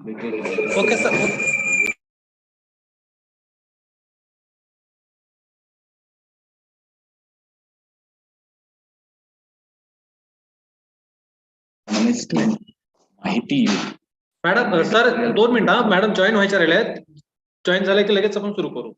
Okay sir. माहिती madam sir 2 मिनिटं madam join व्हायच्या राहिल्या आहेत. जॉईन झाले की लगेच आपण सुरू करू.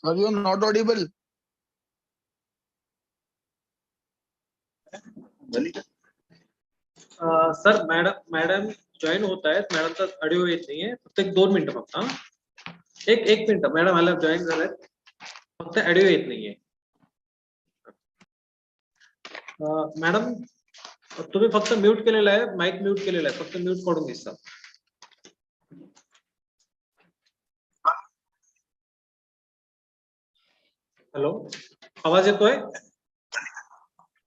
Sir, you are not audible. Sir madam join होत आहेत. मॅडमचा ऑडिओ येत नाहीये. फक्त 1-2 मिनिटं फक्त. एक मिनिट मॅडम मला जॉईन झालेत. फक्त ऑडिओ येत नाहीये. मॅडम तुम्ही फक्त म्यूट केलेला आहे. माईक म्यूट केलेला आहे. फक्त म्यूट करून घ्या. हॅलो, आवाज येतोय?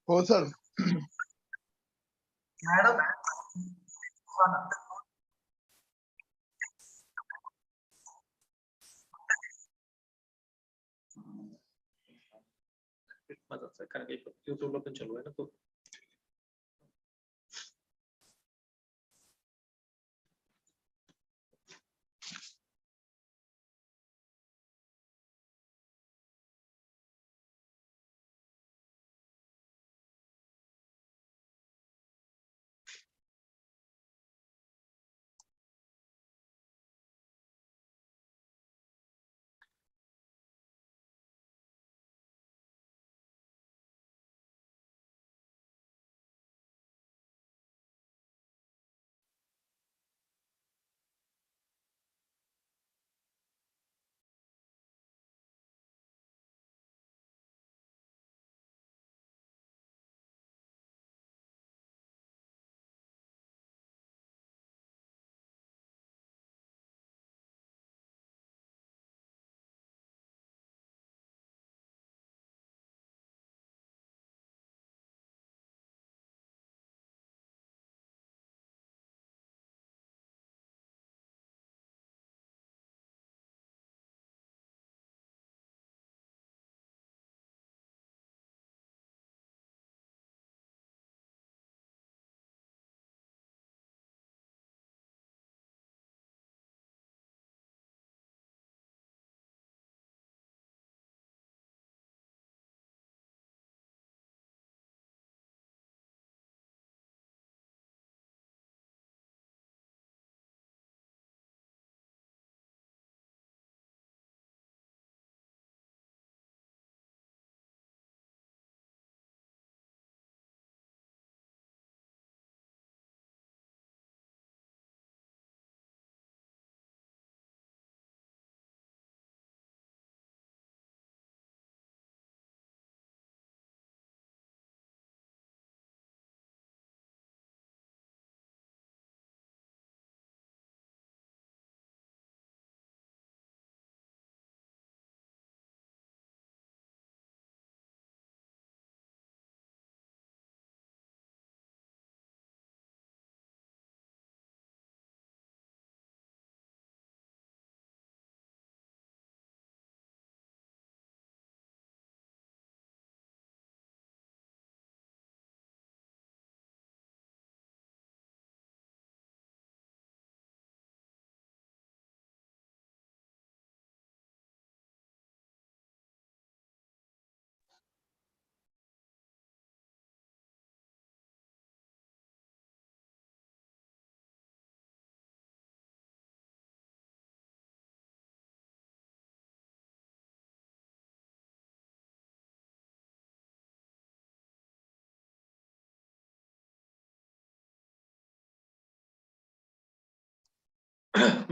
हो सर. मॅडम कारण की युट्यूबला पण चालू आहे ना तो.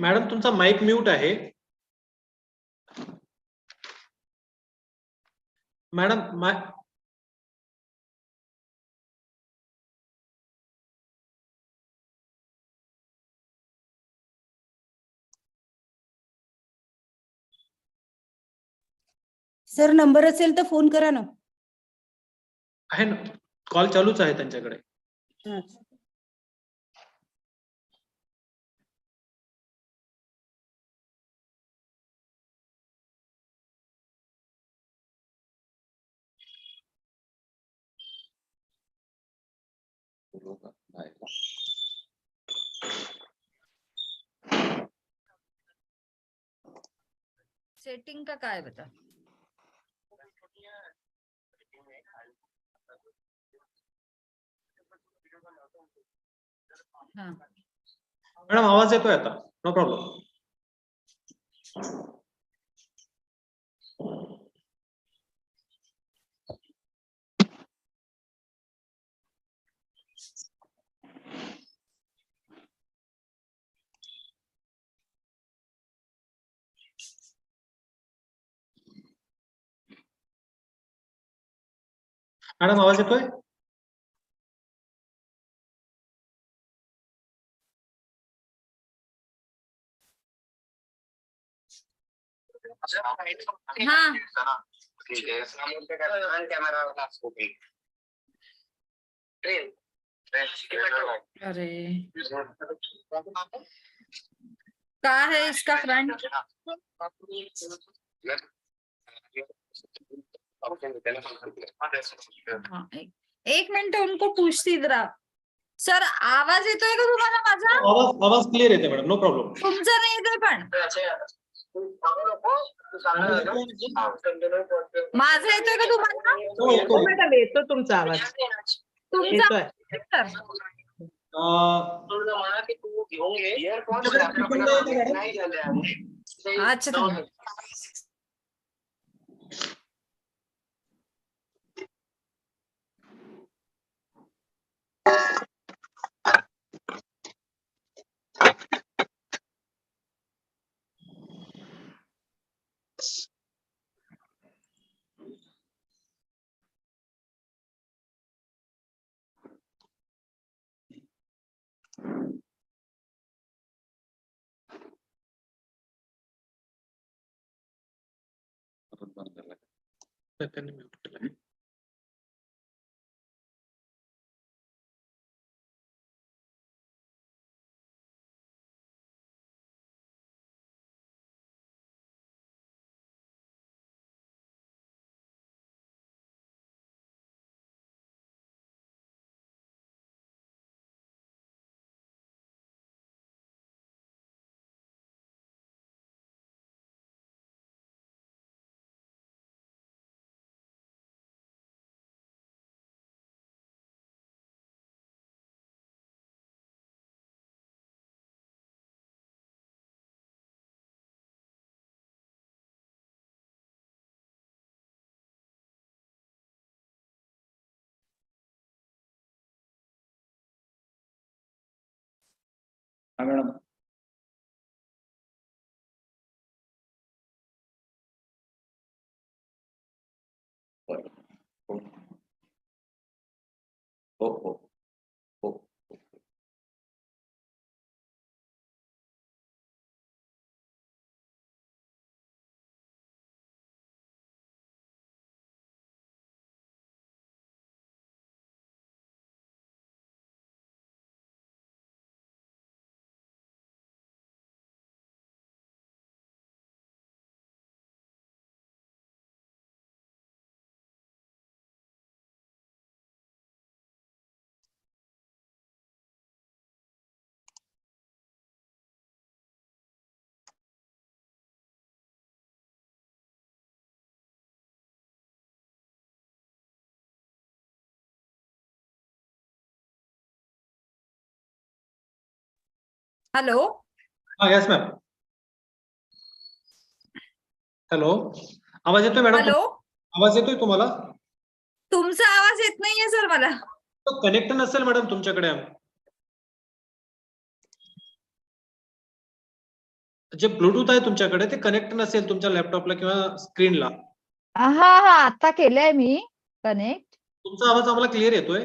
मॅडम तुमचा माईक म्यूट आहे. मॅडम सर नंबर असेल तर फोन करा ना. आहे ना, कॉल चालूच आहे त्यांच्याकडे. सेटिंग का काय बता. मॅडम आवाज येतोय आता? No problem. मॅडम आवाज येतोय? हा अरे क्या है इसका फ्रंट? हाँ, एक मिनिट उनको पूछती जरा. सर आवाज येतोय का तुम्हाला माझा? आवाज क्लिअर येते मॅडम, नो प्रॉब्लेम. तुमचा नाही येतोय पण माझा येतोय का तुम्हाला? हो मॅडम, येतो तुमचा आवाज. तुमचा येतोय. सर अच्छा थांबा. त्यांनी mute केलंय. हाँ मैडम. हो. हॅलो. हा यस मॅम. हॅलो, आवाज येतोय मॅडम? हॅलो. आवाज येतोय तुम्हाला? तुमचा आवाज येत नाहीये सर मला. तो कनेक्ट नसेल मॅडम तुमच्याकडे. जे ब्लूटूथ आहे तुमच्याकडे ते कनेक्ट नसेल तुमच्या लॅपटॉपला किंवा स्क्रीनला. हा आता केलंय मी कनेक्ट. तुमचा आवाज आम्हाला क्लिअर येतोय.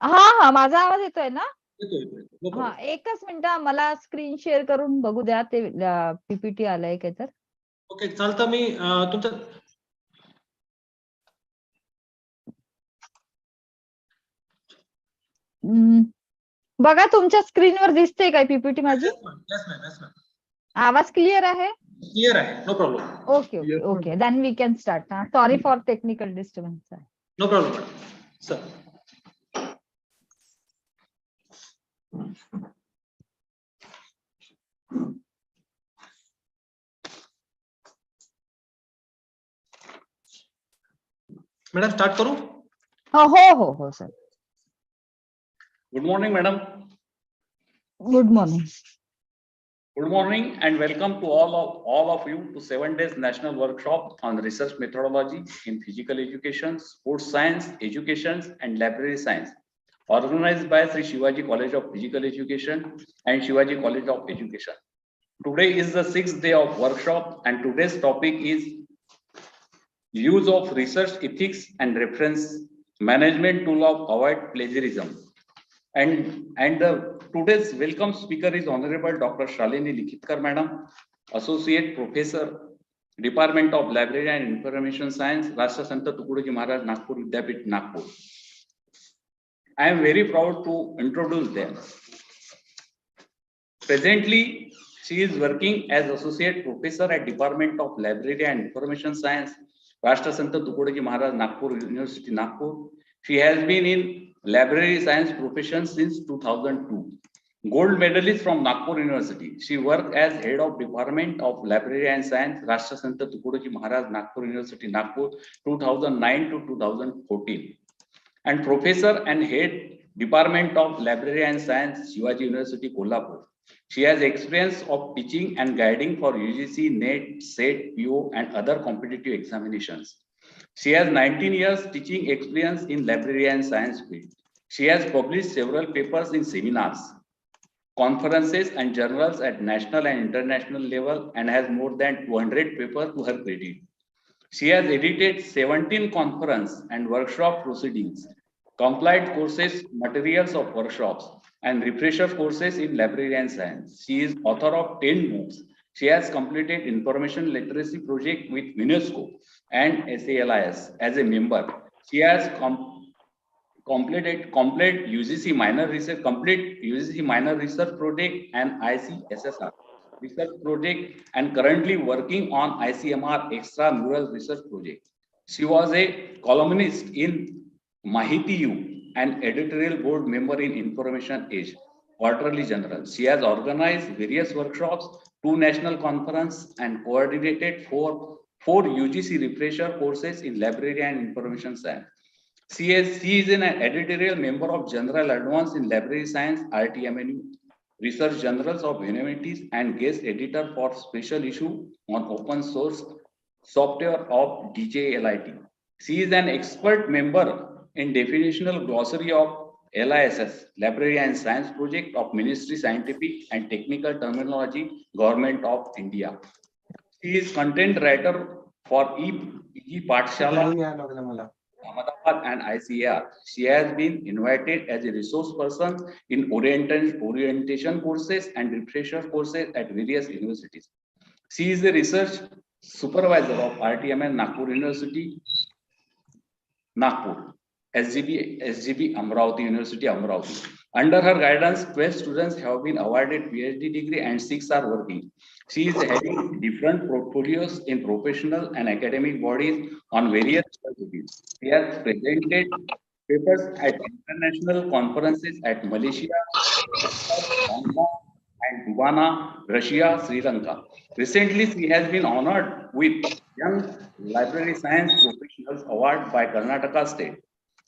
हा माझा आवाज येतोय ना? येतोय. नो हा प्रॉब्लेम. एकच मिनिट मला स्क्रीन शेअर करून बघू द्या ते पीपीटी आलंय काय तर. ओके चालतं. मी तुमचं बघा तुमच्या स्क्रीनवर दिसते काय पीपीटी माझी? Yes ma'am. आवाज क्लिअर आहे? क्लिअर आहे, no problem. Okay then we can start. Sorry for technical disturbance. No problem madam. Sir madam start करू? हो सर. Good morning, madam. Good morning. Good morning and welcome to all of you to 7 days national workshop on research methodology in physical education, sports science, education and library science, organized by Sri Shivaji College of Physical Education and Shivaji College of Education. Today is the 6th day of workshop and today's topic is use of research ethics and reference management tool of avoid plagiarism. And the today's welcome speaker is Honorable Dr. Shalini Likhitkar, Madam, Associate Professor, Department of Library and Information Science, Rashtra Santa Tukadoji Maharaj, Nagpur Vidyapith, Nagpur. I am very proud to introduce them. Presently, she is working as Associate Professor at Department of Library and Information Science, Rashtra Santa Tukadoji Maharaj, Nagpur University, Nagpur. She has been in library science profession since 2002. Gold medalist from Nagpur University. She worked as head of Department of Library and Science, Rashtra Santa Tukadoji Maharaj, Nagpur University, Nagpur, 2009 to 2014. And professor and head Department of Library and Science, Shivaji University, Kolhapur. She has experience of teaching and guiding for UGC, NET, SET, PO, and other competitive examinations. She has 19 years teaching experience in library and science field. She has published several papers in seminars, conferences, and journals at national and international level, and has more than 200 papers to her credit. She has edited 17 conference and workshop proceedings, complied courses, materials of workshops, and refresher courses in library and science. She is author of 10 books. She has completed information literacy project with UNESCO and SALIS as a member. She has complete UGC minor research project and ICSSR research project, and currently working on ICMR extramural research project. She was a columnist in Mahiti and editorial board member in Information Age, Quarterly Journal. She has organized various workshops, 2 national conferences, and coordinated four UGC refresher courses in library and information science. She is an editorial member of General Advance in Library Science, RTMNU, Research Journals of Humanities, and guest editor for special issue on open source software of DJLIT. She is an expert member in definitional glossary of LISS, Library and Science Project of Ministry Scientific and Technical Terminology, Government of India. She is content writer for EG Pathshala, Ahmedabad and ICAR. She has been invited as a resource person in orientation courses and refresher courses at various universities. She is the research supervisor of RTMN Nagpur University, Nagpur, SGB Amravati University, Amravati. Under her guidance, 12 students have been awarded PhD degree and 6 are working. She is having different portfolios in professional and academic bodies on various subjects. She has presented papers at international conferences at Malaysia, Hong Kong, and Dubana, Russia, Sri Lanka. Recently, she has been honored with Young Library Science Professionals Award by Karnataka State,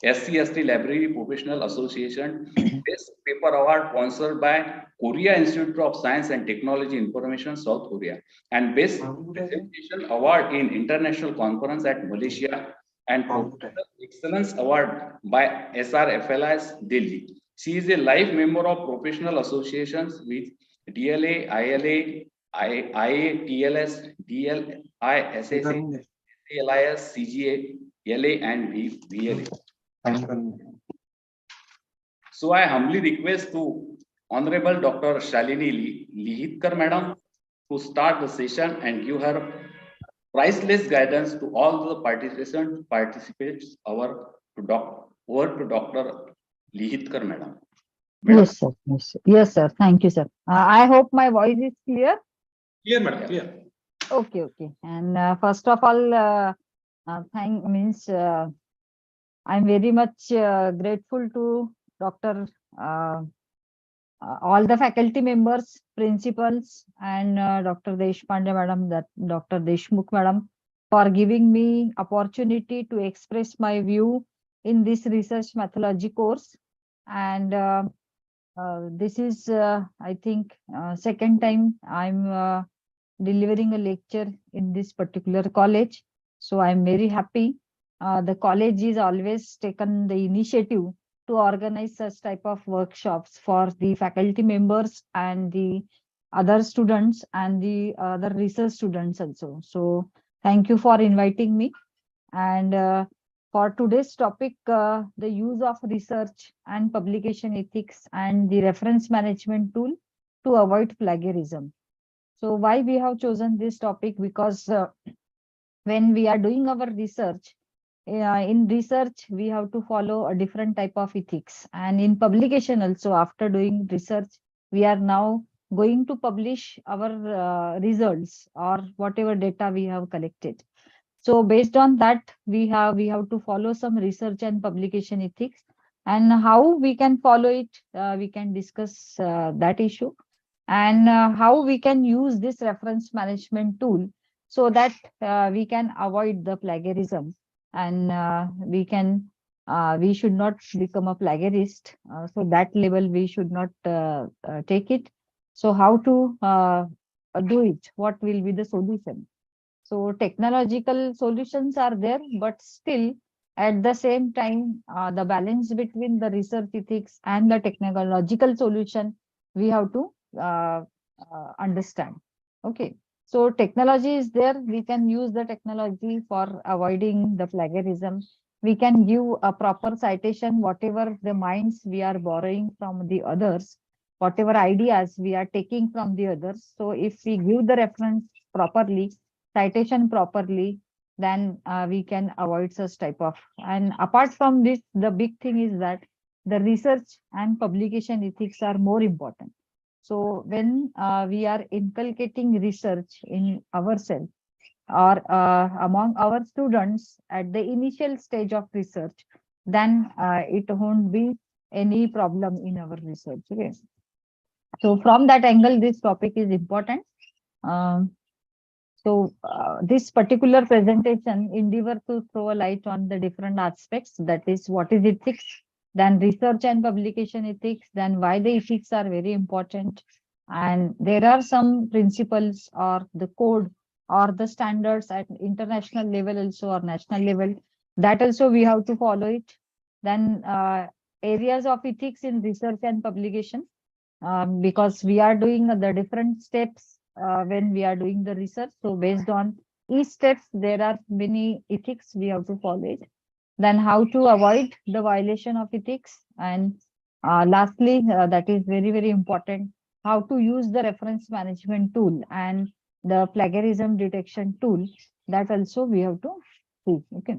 SC/ST Library Professional Association, Best Paper Award sponsored by Korea Institute of Science and Technology Information, South Korea, and Best Presentation Award in International Conference at Malaysia, and Professional Excellence Award by SRFLS, Delhi. She is a life member of professional associations with DLA, ILA, IA, TLS, DL, ISSA, LIS, CGA, LA, and VLA. So I humbly request to Honorable Dr. Shalini Likhitkar, Madam, to start the session and give her priceless guidance to all the participants. Over to Dr. Likhitkar, Madam. Yes, sir. Yes, sir. Thank you, sir. I hope my voice is clear. Clear, madam, clear. Okay. And first of all, I'm very much grateful to Dr. All the faculty members, principals, and Dr. Deshpande madam, Dr. Deshmukh madam, for giving me opportunity to express my view in this research methodology course. And this is, I think, second time I'm delivering a lecture in this particular college. So I'm very happy. The college is always taken the initiative to organize such type of workshops for the faculty members and the other students and the other research students also. So thank you for inviting me. And For today's topic, the use of research and publication ethics and the reference management tool to avoid plagiarism. So why we have chosen this topic? Because when we are doing our research, in research, we have to follow a different type of ethics. And in publication also, after doing research, we are now going to publish our results or whatever data we have collected. So based on that, we have to follow some research and publication ethics, and how we can follow it. We can discuss that issue, and how we can use this reference management tool so that we can avoid the plagiarism, and we should not become a plagiarist. So that level we should not take it. So how to do it? What will be the solution? So technological solutions are there, but still at the same time, the balance between the research ethics and the technological solution, we have to understand. Okay. So technology is there. We can use the technology for avoiding the plagiarism. We can give a proper citation, whatever the minds we are borrowing from the others, whatever ideas we are taking from the others. So if we give the reference properly, citation properly, then we can avoid such type of. And apart from this, the big thing is that the research and publication ethics are more important. So when we are inculcating research in ourselves or among our students at the initial stage of research, then it won't be any problem in our research. Okay. So from that angle, this topic is important. Um, so this particular presentation endeavor to throw a light on the different aspects, that is what is ethics, then research and publication ethics, then why the ethics are very important. And there are some principles or the code or the standards at international level also or national level, that also we have to follow it. Then areas of ethics in research and publication, because we are doing the different steps when we are doing the research. So based on each steps, there are many ethics we have to follow it. Then how to avoid the violation of ethics. And lastly, that is very, very important, how to use the reference management tool and the plagiarism detection tool. That also we have to see. Okay.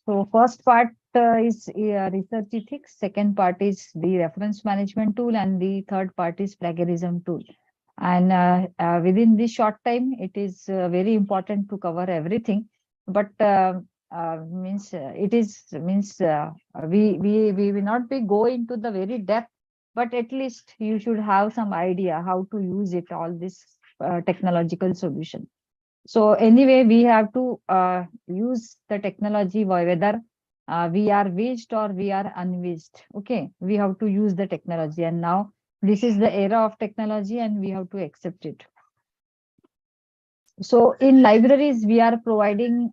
So first part is research ethics, second part is the reference management tool, and the third part is plagiarism tool. And within this short time, it is very important to cover everything. But we will not be go into the very depth, but at least you should have some idea how to use it, all this technological solution. So anyway, we have to use the technology whether we are wished or we are unwished. Okay, we have to use the technology, and now this is the era of technology and we have to accept it. So in libraries, we are providing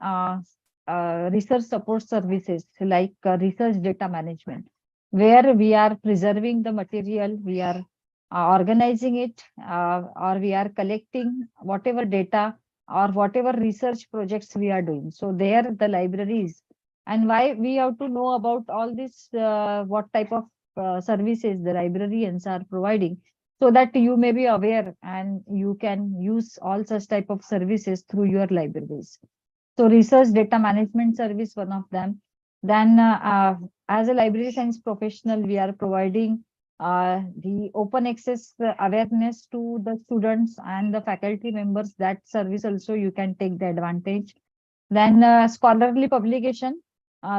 research support services like research data management, where we are preserving the material, we are organizing it, or we are collecting whatever data or whatever research projects we are doing. So there the libraries, and why we have to know about all this, what type of services the librarians are providing, so that you may be aware and you can use all such type of services through your libraries. So research data management service, one of them. Then as a library science professional, we are providing the open access awareness to the students and the faculty members. That service also you can take the advantage. Then scholarly publication,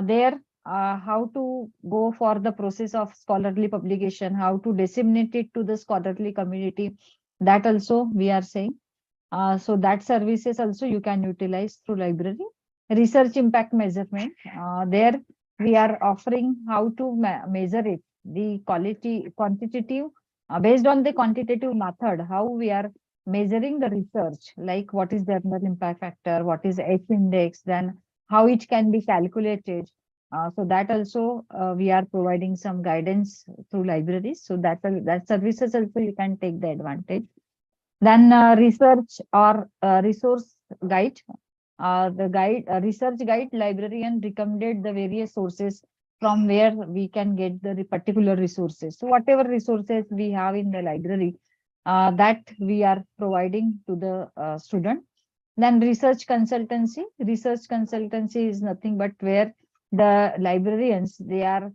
there how to go for the process of scholarly publication, how to disseminate it to the scholarly community, that also we are saying. So that services also you can utilize through library. Research impact measurement, there we are offering how to measure it, the quantitative, based on the quantitative method, how we are measuring the research, like what is the journal impact factor, what is H index, then how it can be calculated. So that also we are providing some guidance through libraries. So that services also you can take the advantage. Then research or resource guide. the research guide librarian recommended the various sources from where we can get the particular resources. So whatever resources we have in the library, that we are providing to the student. Then research consultancy. Research consultancy is nothing but where the librarians, they are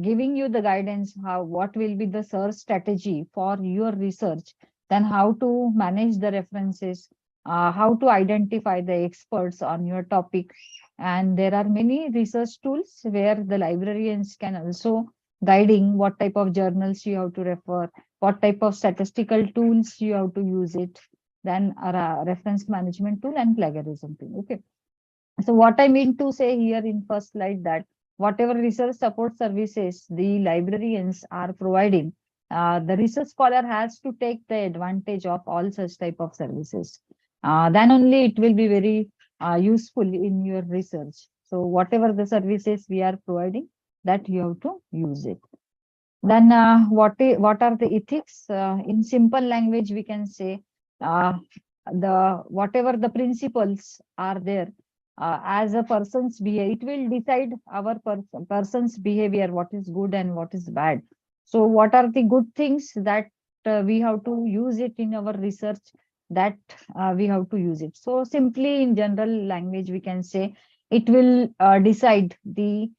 giving you the guidance what will be the search strategy for your research, then how to manage the references, how to identify the experts on your topic. And there are many research tools where the librarians can also guiding what type of journals you have to refer, what type of statistical tools you have to use it, then a reference management tool and plagiarism tool. Okay. So what I mean to say here in first slide, that whatever research support services the librarians are providing, the research scholar has to take the advantage of all such type of services. Then only it will be very useful in your research. So whatever the services we are providing, that you have to use it. Then what are the ethics? In simple language, we can say whatever the principles are there, as a person's behavior, it will decide our person's behavior, what is good and what is bad. So what are the good things that we have to use it in our research, that we have to use it. So simply in general language, we can say it will decide the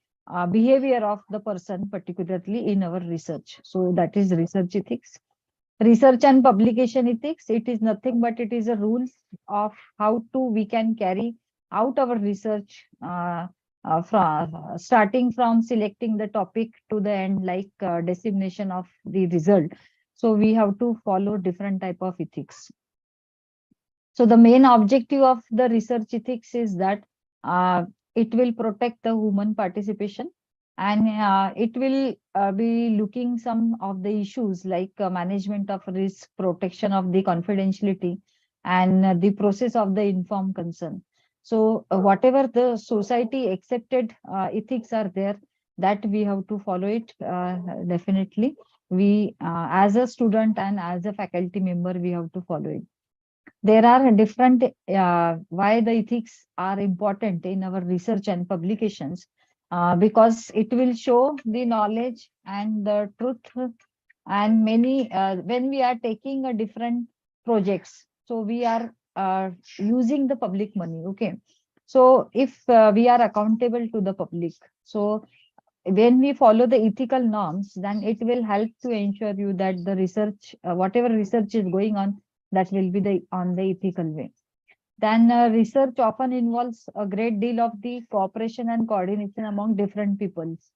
behavior of the person, particularly in our research. So that is research ethics. Research and publication ethics, it is nothing but it is a rules of how we can carry out our research, starting from selecting the topic to the end, like dissemination of the result. So we have to follow different type of ethics. So the main objective of the research ethics is that it will protect the human participation, and it will be looking some of the issues like management of risk, protection of the confidentiality, and the process of the informed consent. So whatever the society accepted ethics are there, that we have to follow it. Definitely, we as a student and as a faculty member, we have to follow it. There are different why the ethics are important in our research and publications, because it will show the knowledge and the truth, and many when we are taking a different projects, so we are using the public money. Okay, so if we are accountable to the public, so when we follow the ethical norms, then it will help to ensure you that the research, whatever research is going on, that will be on the ethical way. Then research often involves a great deal of the cooperation and coordination among different peoples.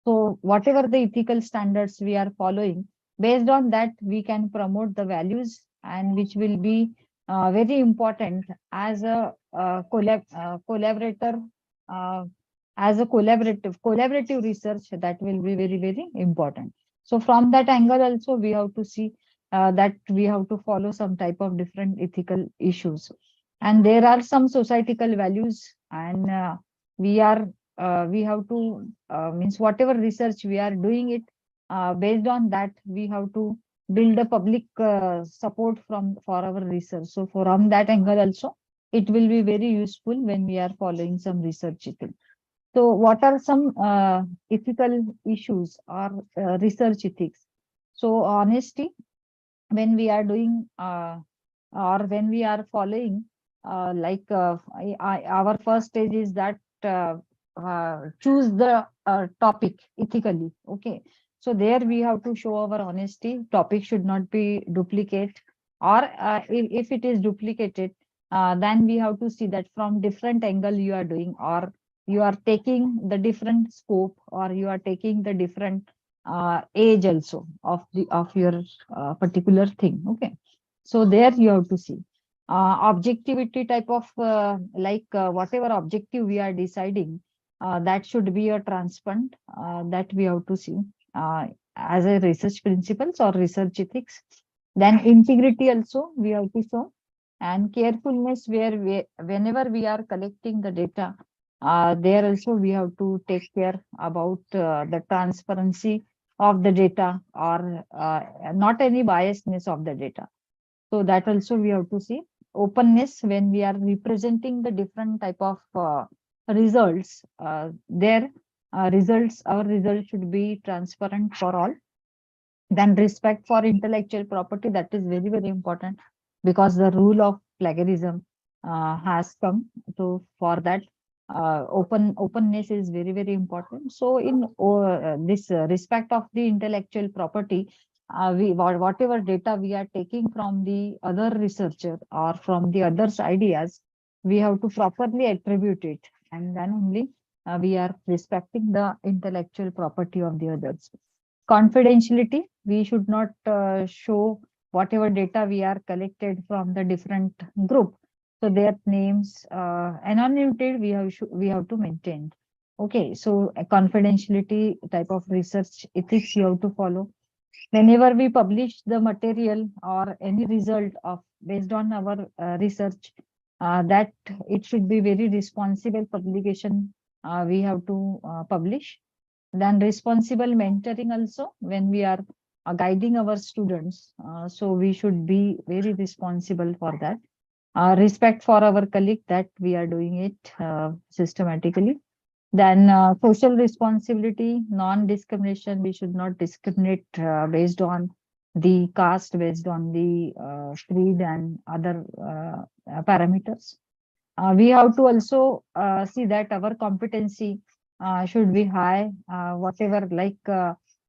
So whatever the ethical standards we are following, based on that, we can promote the values, and which will be very important as a collaborator, as a collaborative research, that will be very, very important. So from that angle also, we have to see that we have to follow some type of different ethical issues. And there are some societal values, and we have to means whatever research we are doing it, based on that, we have to build a public support for our research. So from that angle also, it will be very useful when we are following some research ethics. So what are some ethical issues or research ethics? So honesty, when we are doing or when we are following, our first stage is that choose the topic ethically. Okay, so there we have to show our honesty. Topic should not be duplicate, or if it is duplicated, then we have to see that from different angle you are doing, or you are taking the different scope, or you are taking the different age also of your particular thing. Okay, so there you have to see objectivity type of whatever objective we are deciding, that should be a transparent, that we have to see as a research principles or research ethics. Then integrity also we have to show, and carefulness, where whenever we are collecting the data, there also we have to take care about the transparency of the data, or not any biasness of the data. So that also we have to see. openness when we are representing the different type of results. Their results, our results should be transparent for all. Then respect for intellectual property, that is very, very important, because the rule of plagiarism has come. So for that, openness is very, very important. So in this respect of the intellectual property, whatever data we are taking from the other researcher or from the others' ideas, we have to properly attribute it, and then only we are respecting the intellectual property of the others. Confidentiality, we should not show whatever data we are collected from the different group. So their names, anonymity, we have to maintain. Okay, so a confidentiality type of research ethics you have to follow. Whenever we publish the material or any result of based on our research, that it should be very responsible publication. We have to publish. Then responsible mentoring also, when we are guiding our students, so we should be very responsible for that. Respect for our colleague, that we are doing it systematically. Then social responsibility, non-discrimination, we should not discriminate based on the caste, based on the creed and other parameters. We have to also see that our competency should be high, whatever like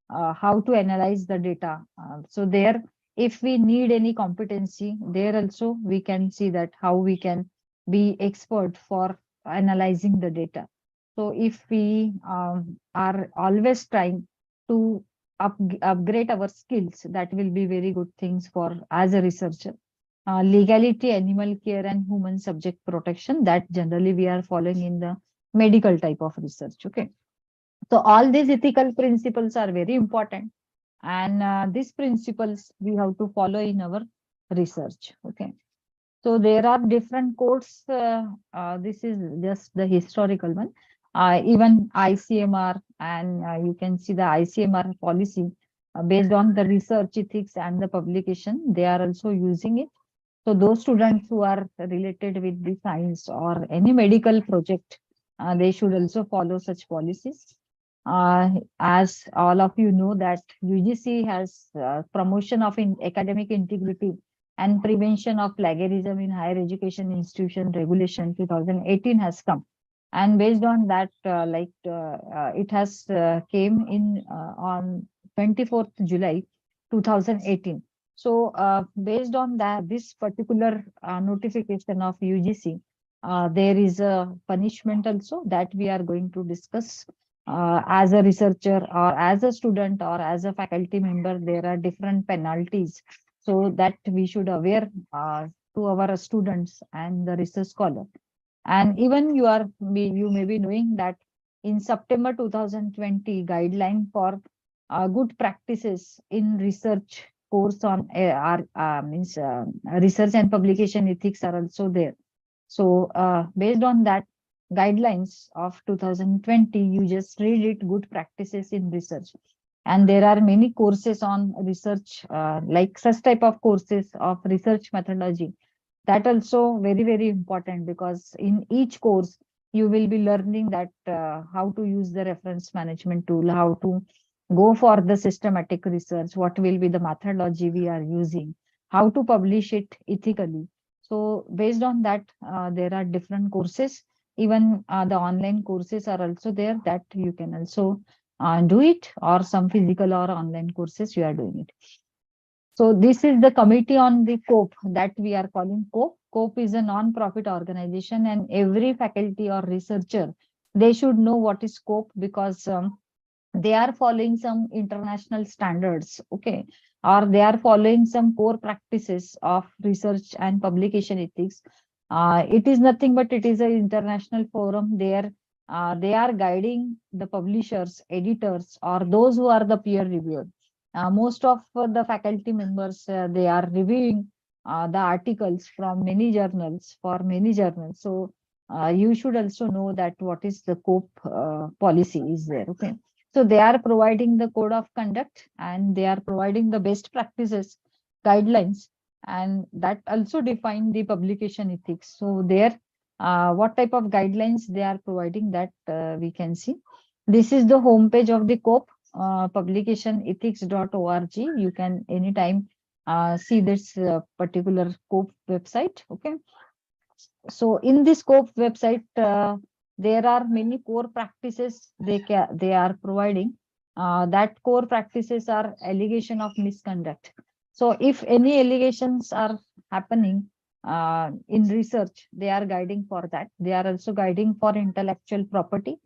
how to analyze the data. So there, if we need any competency, there also we can see that how we can be expert for analyzing the data. So if we are always trying to upgrade our skills, that will be very good things for as a researcher. Legality, animal care and human subject protection, that generally we are following in the medical type of research. Okay, so all these ethical principles are very important, and these principles we have to follow in our research. Okay, so there are different codes. This is just the historical one. Even ICMR, and you can see the ICMR policy based on the research ethics and the publication, they are also using it. So those students who are related with the science or any medical project, they should also follow such policies. As all of you know that UGC has promotion of academic integrity and prevention of plagiarism in higher education institution regulation 2018 has come. And based on that, it has came in on 24th July 2018. So based on that, this particular notification of UGC, there is a punishment also that we are going to discuss. As a researcher or as a student or as a faculty member, there are different penalties. So that we should aware to our students and the research scholar. And even you may be knowing that in September 2020, guideline for good practices in research course on research and publication ethics are also there. So based on that guidelines of 2020, you just read it, good practices in research. And there are many courses on research, like such type of courses of research methodology. That also very, very important, because in each course, you will be learning that how to use the reference management tool, how to go for the systematic research, what will be the methodology we are using, how to publish it ethically. So based on that, there are different courses. Even the online courses are also there, that you can also do it, or some physical or online courses you are doing it. So this is the committee on the COPE that we are calling COPE. COPE is a non-profit organization, and every faculty or researcher, they should know what is COPE, because they are following some international standards, okay, or they are following some core practices of research and publication ethics. It is nothing but it is an international forum. There they are guiding the publishers, editors, or those who are the peer reviewers. Most of the faculty members, they are reviewing the articles from many journals, for many journals. So you should also know that what is the COPE policy is there. Okay, so they are providing the code of conduct, and they are providing the best practices guidelines and that also define the publication ethics. So there, what type of guidelines they are providing, that we can see. This is the homepage of the COPE, publicationethics.org. You can anytime see this particular COPE website. Okay. So in this COPE website, there are many core practices they are providing. That core practices are allegation of misconduct. So if any allegations are happening in research, they are guiding for that. They are also guiding for intellectual property.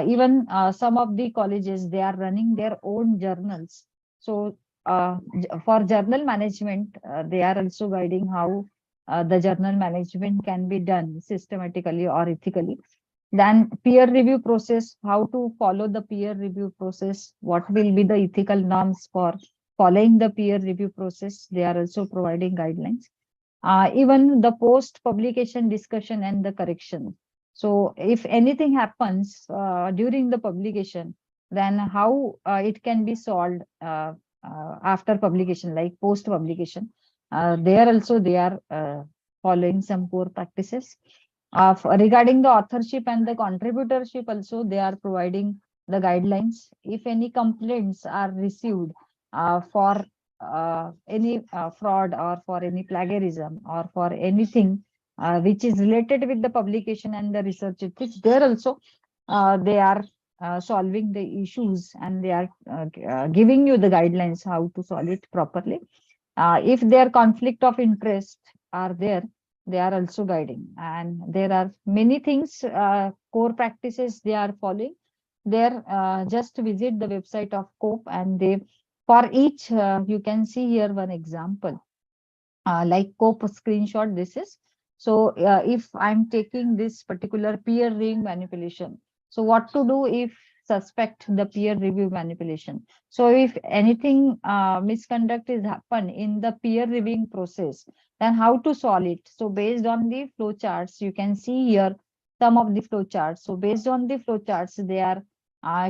Even some of the colleges, they are running their own journals. So for journal management, they are also guiding how the journal management can be done systematically or ethically. Then peer review process, how to follow the peer review process, what will be the ethical norms for following the peer review process. They are also providing guidelines. Even the post publication discussion and the correction. So if anything happens during the publication, then how it can be solved after publication, like post publication. There also they are following some core practices. Regarding the authorship and the contributorship also, they are providing the guidelines. If any complaints are received for any fraud or for any plagiarism or for anything which is related with the publication and the research ethics, there also they are solving the issues, and they are giving you the guidelines how to solve it properly. If their conflict of interest are there, they are also guiding, and there are many things, core practices they are following. There, just visit the website of COPE, and they, for each, you can see here one example, like COPE screenshot. This is, so if I'm taking this particular peer reviewing manipulation, so what to do if suspect the peer review manipulation? So if anything misconduct is happen in the peer reviewing process, then how to solve it? So based on the flow charts, you can see here some of the flow charts. So based on the flow charts, they are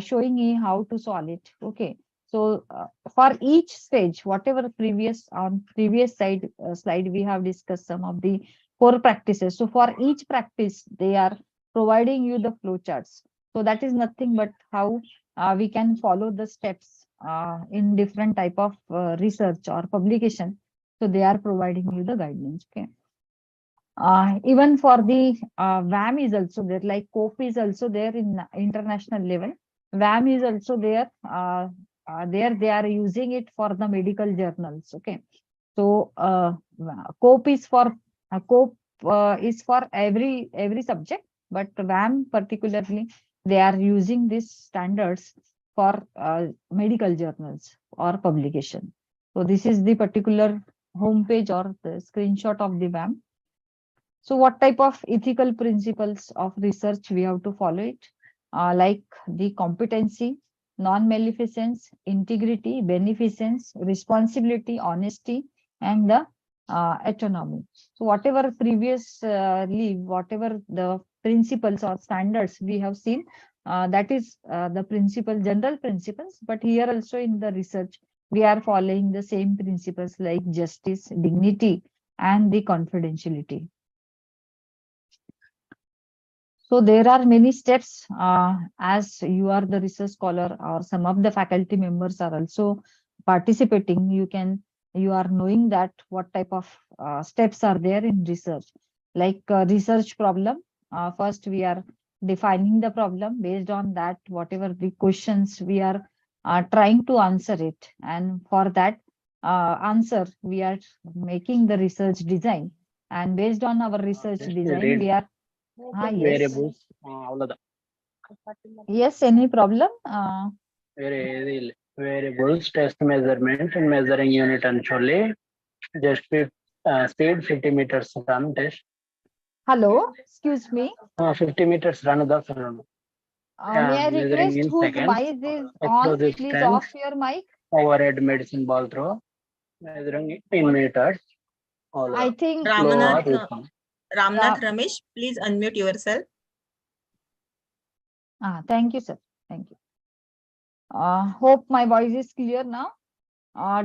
showing me how to solve it. Okay. So for each stage, whatever previous slide we have discussed some of the core practices. So for each practice, they are providing you the flow charts. So that is nothing but how we can follow the steps in different type of research or publication. So they are providing you the guidelines. Okay. Even for the WAM is also there, like COPE is also there in international level. WAM is also there. There they are using it for the medical journals. Okay. So COPE is for every subject, but WAM particularly, they are using these standards for medical journals or publication. So this is the particular homepage or the screenshot of the WAM. So what type of ethical principles of research we have to follow it? Like the competency, non-maleficence, integrity, beneficence, responsibility, honesty, and the autonomy. So whatever previously, whatever the principles or standards we have seen, that is the general principles. But here also in the research, we are following the same principles like justice, dignity, and the confidentiality. So there are many steps, as you are the research scholar or some of the faculty members are also participating. You are knowing that what type of steps are there in research, like research problem. First, we are defining the problem. Based on that, whatever the questions we are trying to answer it. And for that answer, we are making the research design. And based on our research design, we are yes. Variables. Yes, any problem? Variables, test measurement and measuring unit actually. Just speed 50 meters run test. Hello, excuse me. 50 meters run the run. May I request in whose seconds. mic is on? Explosive Please strength. off your mic. Overhead medicine ball throw. Measuring in meters. All I think Ramnath Ram- Ramesh, please unmute yourself. thank you, sir. Thank you. Hope my voice is clear now.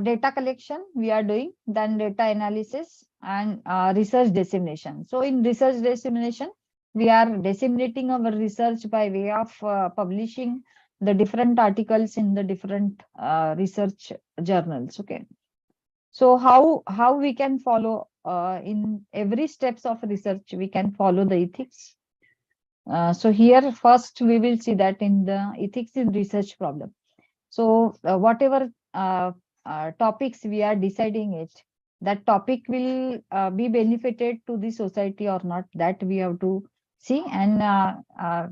data collection we are doing, then data analysis and research dissemination. So in research dissemination, we are disseminating our research by way of publishing the different articles in the different research journals. Okay. So how we can follow in every steps of research, we can follow the ethics. So here first we will see that in the ethics in research problem. So whatever topics we are deciding it, that topic will be benefited to the society or not, that we have to see. And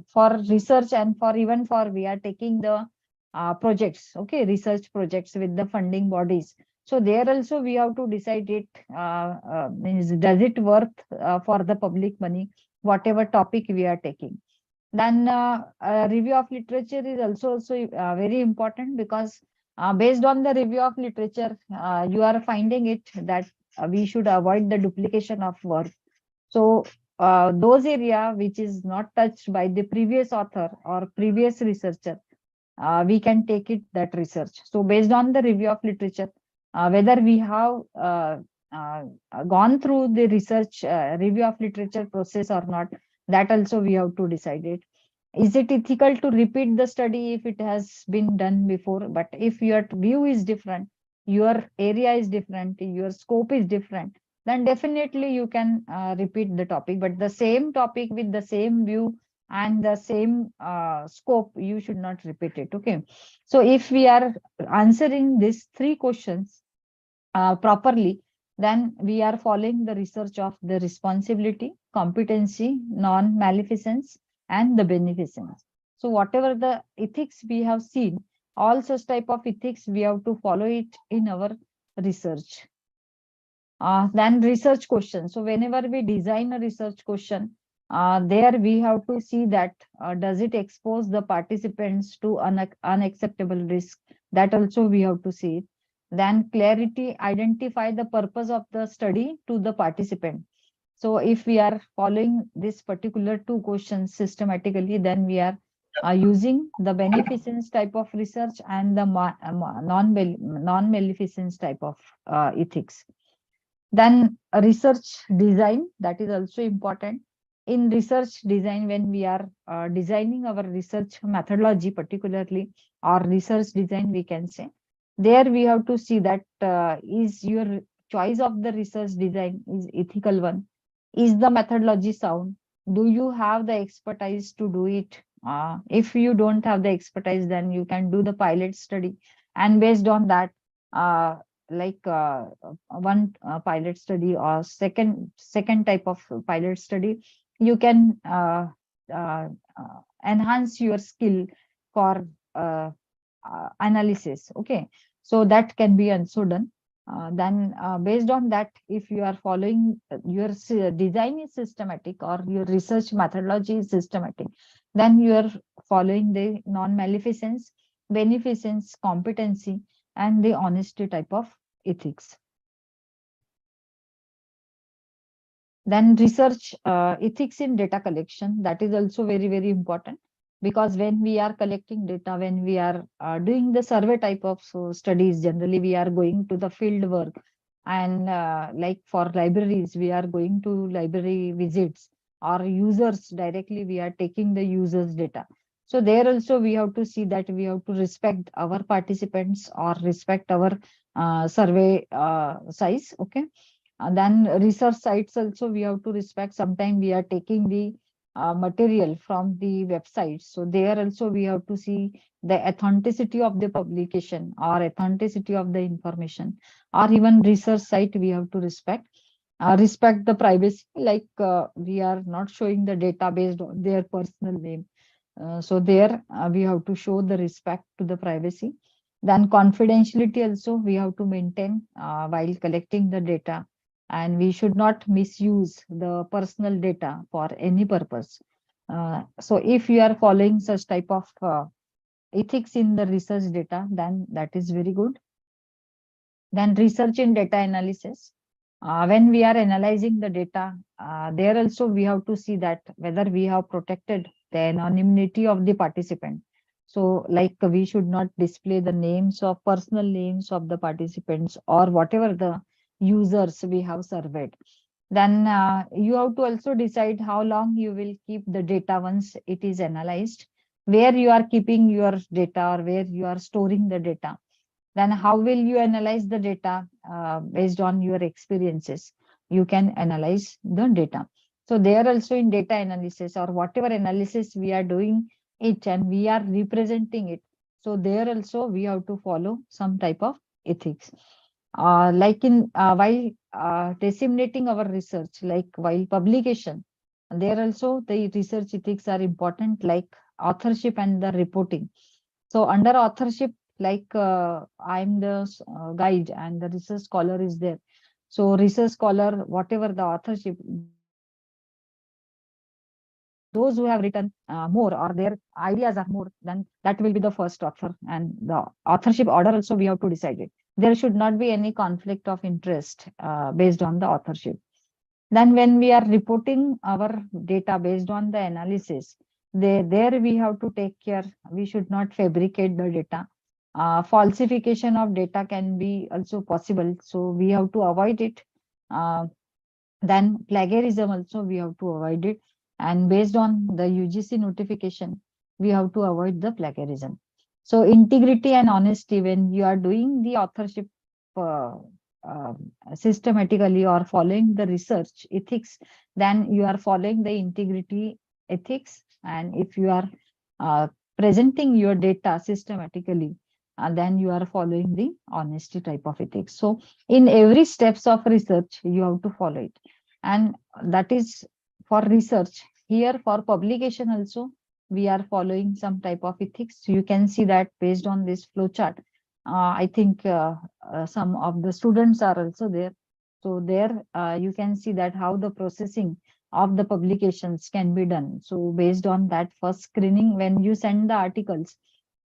for research and for even for we are taking the projects, okay, research projects with the funding bodies. So there also we have to decide it, means does it worth for the public money, whatever topic we are taking. Then review of literature is also very important, because based on the review of literature, you are finding it that we should avoid the duplication of work. So those area which is not touched by the previous author or previous researcher, we can take it that research. So based on the review of literature, whether we have gone through the research review of literature process or not, that also we have to decide it. Is it ethical to repeat the study if it has been done before? But if your view is different, your area is different, your scope is different, then definitely you can repeat the topic. But the same topic with the same view and the same scope, you should not repeat it. Okay. So if we are answering these three questions properly, then we are following the research of the responsibility, competency, non-maleficence, and the beneficence. So whatever the ethics we have seen, all such type of ethics we have to follow it in our research. Then research question. So whenever we design a research question, there we have to see that does it expose the participants to unacceptable risk? That also we have to see it. Then clarity, identify the purpose of the study to the participant. So if we are following this particular two questions systematically, then we are using the beneficence type of research and the non-maleficence type of ethics. Then research design, that is also important. In research design, when we are designing our research methodology particularly, or research design we can say, there we have to see that is your choice of the research design is ethical one? Is the methodology sound? Do you have the expertise to do it? If you don't have the expertise, then you can do the pilot study. And based on that, one pilot study or second type of pilot study, you can enhance your skill for analysis. Okay, so that can be also done. Then based on that, if you are following your design is systematic or your research methodology is systematic, then you are following the non-maleficence, beneficence, competency, and the honesty type of ethics. Then research ethics in data collection, that is also very, very important, because when we are collecting data, when we are doing the survey type of studies, generally we are going to the field work, and like for libraries, we are going to library visits, or users directly we are taking the users data. So there also we have to see that we have to respect our participants or respect our survey size. Okay. And then research sites also we have to respect. Sometimes we are taking the material from the website. So there also we have to see the authenticity of the publication or authenticity of the information, or even research site we have to respect. Respect the privacy, like we are not showing the data based on their personal name. So there we have to show the respect to the privacy. Then confidentiality also we have to maintain while collecting the data. And we should not misuse the personal data for any purpose. So if you are following such type of ethics in the research data, then that is very good. Then research in data analysis. When we are analyzing the data, there also we have to see that whether we have protected the anonymity of the participant. So like we should not display the names of personal names of the participants or whatever the users we have surveyed. Then you have to also decide how long you will keep the data once it is analyzed, where you are keeping your data or where you are storing the data. Then how will you analyze the data based on your experiences? You can analyze the data. So there also in data analysis or whatever analysis we are doing it and we are representing it. So there also we have to follow some type of ethics. Like in while disseminating our research, like while publication, there also the research ethics are important, like authorship and the reporting. So under authorship, like I'm the guide and the research scholar is there. So research scholar, whatever the authorship, those who have written more or their ideas are more, then that will be the first author. And the authorship order also we have to decide it. There should not be any conflict of interest based on the authorship. Then when we are reporting our data based on the analysis, there we have to take care. We should not fabricate the data. Falsification of data can be also possible. So we have to avoid it. Then plagiarism also we have to avoid it. And based on the UGC notification, we have to avoid the plagiarism. So integrity and honesty, when you are doing the authorship systematically or following the research ethics, then you are following the integrity ethics. And if you are presenting your data systematically, then you are following the honesty type of ethics. So in every steps of research, you have to follow it. And that is for research. Here for publication also, we are following some type of ethics. You can see that based on this flow chart. I think some of the students are also there. So there you can see that how the processing of the publications can be done. So based on that first screening, when you send the articles,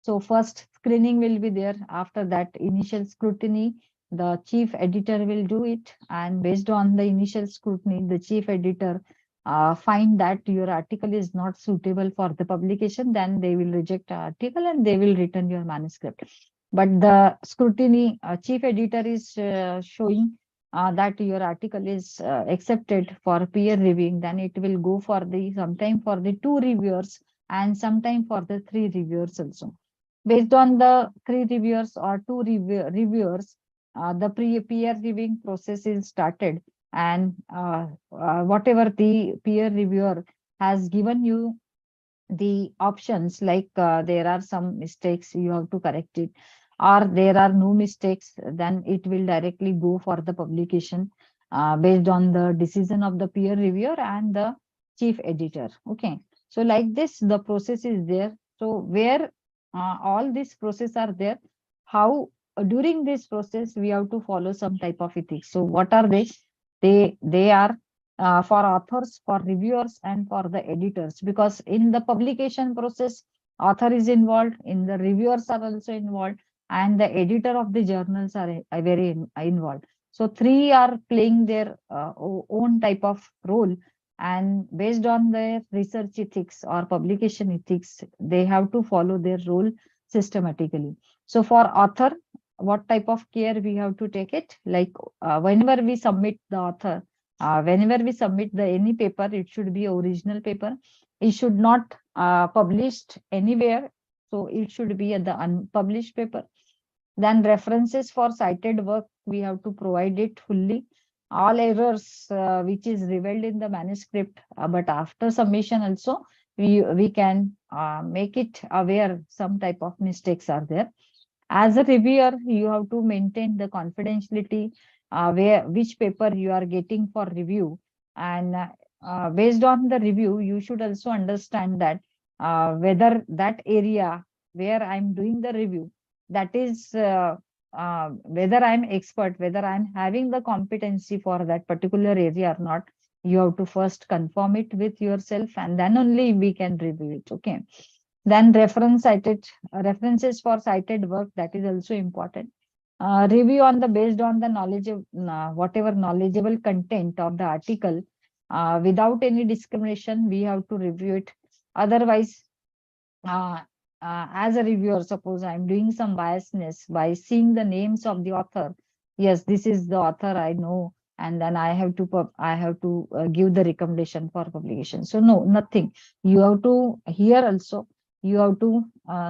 so first screening will be there. After that initial scrutiny, the chief editor will do it. And based on the initial scrutiny, the chief editor find that your article is not suitable for the publication, then they will reject the article and they will return your manuscript. But the scrutiny chief editor is showing that your article is accepted for peer reviewing, then it will go for the sometime for the 2 reviewers and sometime for the 3 reviewers also. Based on the 3 reviewers or 2 reviewers, the peer reviewing process is started. And whatever the peer reviewer has given you the options, like there are some mistakes, you have to correct it, or there are no mistakes, then it will directly go for the publication based on the decision of the peer reviewer and the chief editor. Okay, so like this the process is there. So where all these process are there, how during this process we have to follow some type of ethics. So what are they? They are for authors, for reviewers, and for the editors, because in the publication process, author is involved, in the reviewers are also involved, and the editor of the journals are very involved. So 3 are playing their own type of role, and based on their research ethics or publication ethics, they have to follow their role systematically. So for author, what type of care we have to take it? Like whenever we submit the author, whenever we submit the any paper, it should be original paper. It should not published anywhere. So it should be at the unpublished paper. Then references for cited work, we have to provide it fully. All errors which is revealed in the manuscript, but after submission also, we can make it aware some type of mistakes are there. As a reviewer, you have to maintain the confidentiality which paper you are getting for review, and based on the review, you should also understand that whether that area where I'm doing the review, that is whether I'm expert, whether I'm having the competency for that particular area or not. You have to first confirm it with yourself, and then only we can review it. Okay. Then references for cited work, that is also important. Review on the based on the knowledge of whatever knowledgeable content of the article, without any discrimination, we have to review it. Otherwise, as a reviewer, suppose I'm doing some biasness by seeing the names of the author. Yes, this is the author I know, and then I have to give the recommendation for publication. So no, nothing. You have to here also. You have to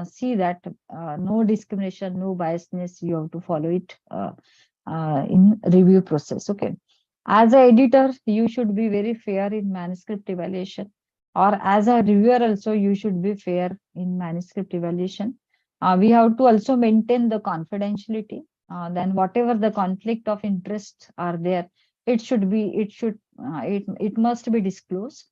see that no discrimination, no biasness. You have to follow it in review process. Okay. As an editor, you should be very fair in manuscript evaluation, or as a reviewer also, you should be fair in manuscript evaluation. We have to also maintain the confidentiality. Then whatever the conflict of interest are there, it must be disclosed.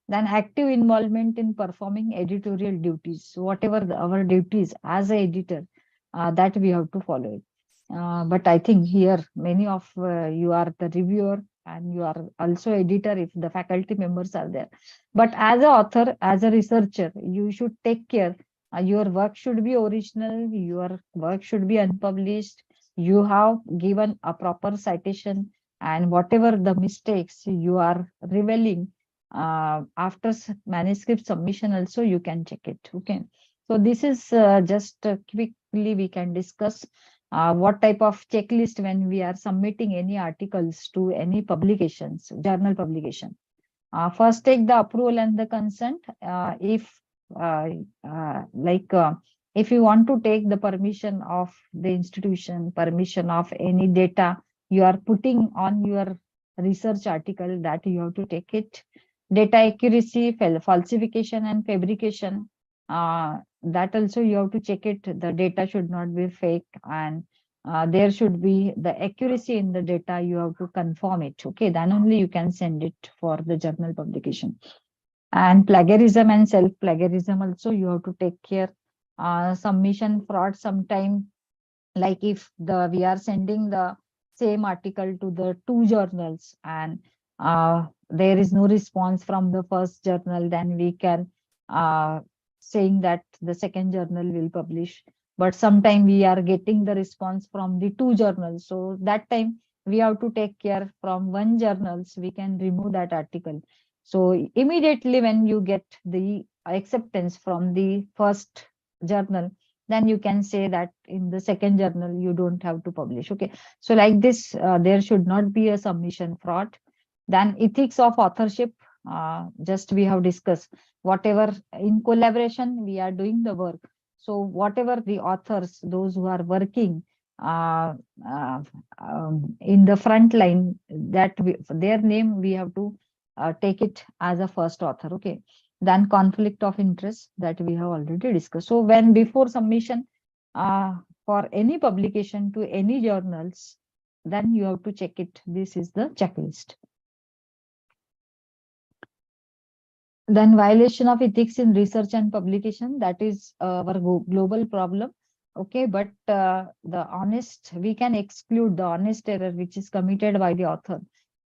Then active involvement in performing editorial duties. So whatever our duties as an editor, that we have to follow it. But I think here many of you are the reviewer and you are also editor if the faculty members are there. But as a author, as a researcher, you should take care. Your work should be original. Your work should be unpublished. You have given a proper citation, and whatever the mistakes you are revealing after manuscript submission, also you can check it. Okay. So this is just quickly we can discuss what type of checklist when we are submitting any articles to any publications, journal publication. First, take the approval and the consent. If you want to take the permission of the institution, permission of any data you are putting on your research article, that you have to take it. Data accuracy, falsification and fabrication, that also you have to check it. The data should not be fake, and there should be the accuracy in the data. You have to confirm it. Okay, then only you can send it for the journal publication. And plagiarism and self-plagiarism also you have to take care. Submission fraud sometime, like if we are sending the same article to the 2 journals and there is no response from the first journal, then we can saying that the second journal will publish. But sometime we are getting the response from the 2 journals. So that time we have to take care from 1 journals, we can remove that article. So immediately when you get the acceptance from the first journal, then you can say that in the second journal you don't have to publish. Okay. So like this, there should not be a submission fraud. Then ethics of authorship, just we have discussed. Whatever in collaboration we are doing the work. So whatever the authors, those who are working in the front line, that their name we have to take it as a first author. Okay. Then conflict of interest, that we have already discussed. So when before submission for any publication to any journals, then you have to check it. This is the checklist. Then violation of ethics in research and publication, that is our global problem. Okay, but we can exclude the honest error which is committed by the author.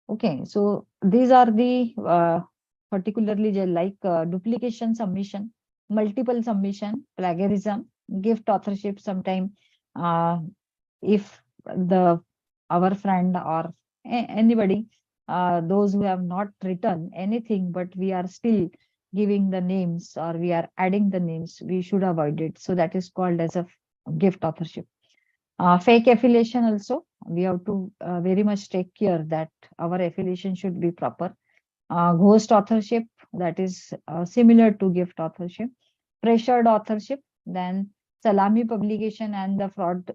Okay, so these are the particularly like duplication submission, multiple submission, plagiarism, gift authorship. Sometime if our friend or anybody, those who have not written anything, but we are still giving the names or we are adding the names, we should avoid it. So that is called as a gift authorship. Fake affiliation also, we have to very much take care that our affiliation should be proper. Ghost authorship, that is similar to gift authorship. Pressured authorship, then salami publication and the fraud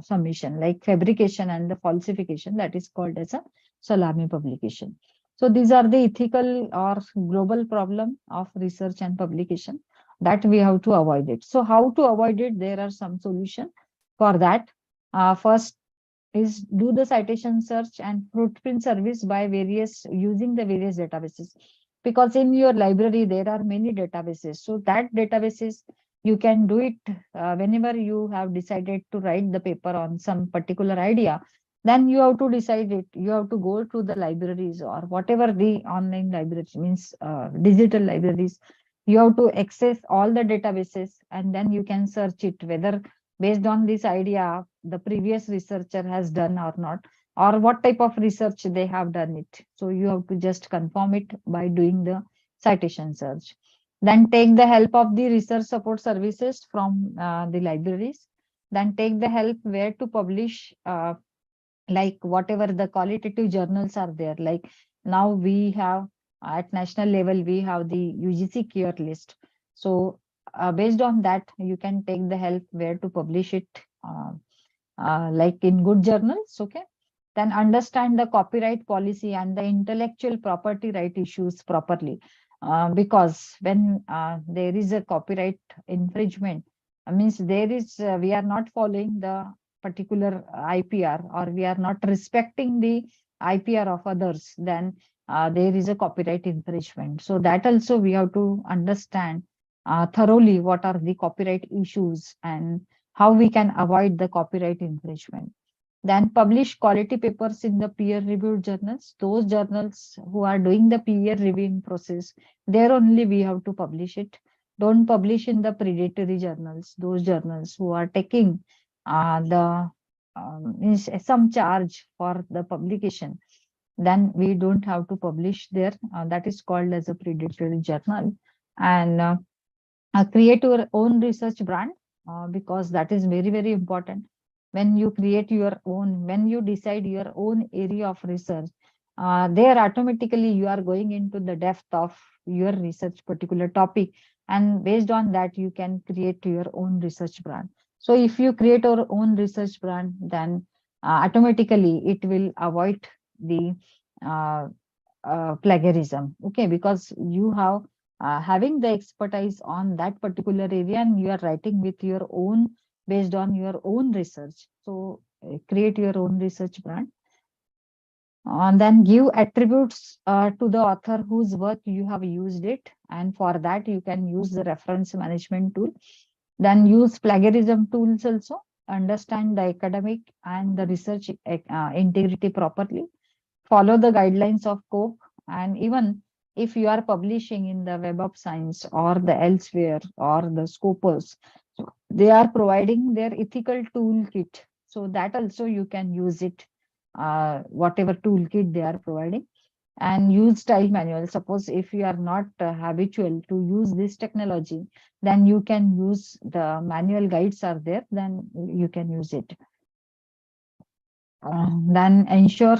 submission, like fabrication and the falsification, that is called as a salami publication. So these are the ethical or global problem of research and publication that we have to avoid it. So how to avoid it? There are some solutions for that. First is do the citation search and footprint service by using the various databases, because in your library there are many databases. So that databases you can do it whenever you have decided to write the paper on some particular idea. Then you have to decide it. You have to go to the libraries or whatever the online libraries means, digital libraries. You have to access all the databases, and then you can search it whether based on this idea the previous researcher has done or not, or what type of research they have done it. So you have to just confirm it by doing the citation search. Then take the help of the research support services from the libraries. Then take the help where to publish, like whatever the qualitative journals are there. Like now we have at national level, we have the UGC cure list. So based on that, you can take the help where to publish it, like in good journals. Okay. Then understand the copyright policy and the intellectual property right issues properly. Because when there is a copyright infringement, means there is, we are not following the particular IPR, or we are not respecting the IPR of others, then there is a copyright infringement. So that also we have to understand thoroughly what are the copyright issues and how we can avoid the copyright infringement. Then publish quality papers in the peer-reviewed journals. Those journals who are doing the peer reviewing process, there only we have to publish it. Don't publish in the predatory journals. Those journals who are taking means some charge for the publication, then we don't have to publish there. That is called as a predatory journal. And create your own research brand, because that is very, very important. When you create your own, when you decide your own area of research, there automatically you are going into the depth of your research particular topic, and based on that you can create your own research brand. So if you create your own research brand, then automatically it will avoid the plagiarism. Okay, because you have having the expertise on that particular area, and you are writing with your own, based on your own research. So create your own research brand. And then give attributes to the author whose work you have used it. And for that, you can use the reference management tool. Then use plagiarism tools also. Understand the academic and the research integrity properly. Follow the guidelines of COPE. And even if you are publishing in the Web of Science or the elsewhere or the Scopus, they are providing their ethical toolkit. So that also you can use it, whatever toolkit they are providing. And use style manual. Suppose if you are not habitual to use this technology, then you can use the manual guides are there, then you can use it. Then ensure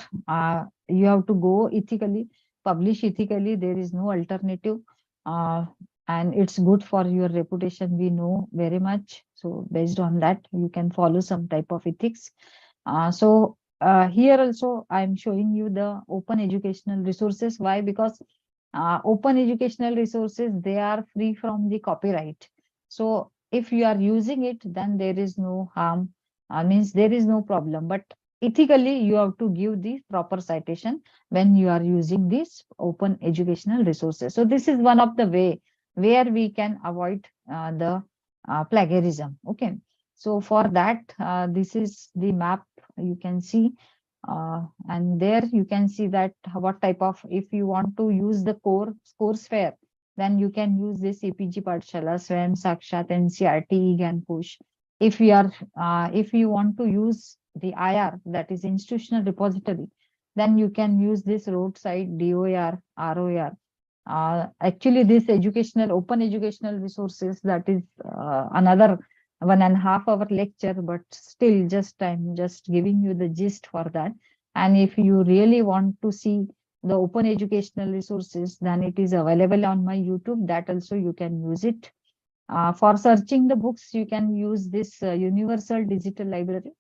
you have to go ethically, publish ethically. There is no alternative. And it's good for your reputation, we know very much. So based on that, you can follow some type of ethics. Here also I'm showing you the open educational resources. Why? Because open educational resources, they are free from the copyright. So if you are using it, then there is no harm, means there is no problem. But ethically, you have to give the proper citation when you are using these open educational resources. So this is one of the way where we can avoid the plagiarism. Okay. So for that, this is the map you can see. And there you can see that what type of, if you want to use the Courseware, then you can use this CPG Pathshala, Swayam Sakshat, NCERT, and push. If you want to use the IR, that is institutional repository, then you can use this roadside DOR, ROR. Actually, this open educational resources, that is another 1.5 hour lecture, but still I'm just giving you the gist for that. And if you really want to see the open educational resources, then it is available on my YouTube. That also you can use it. For searching the books, you can use this Universal Digital Library.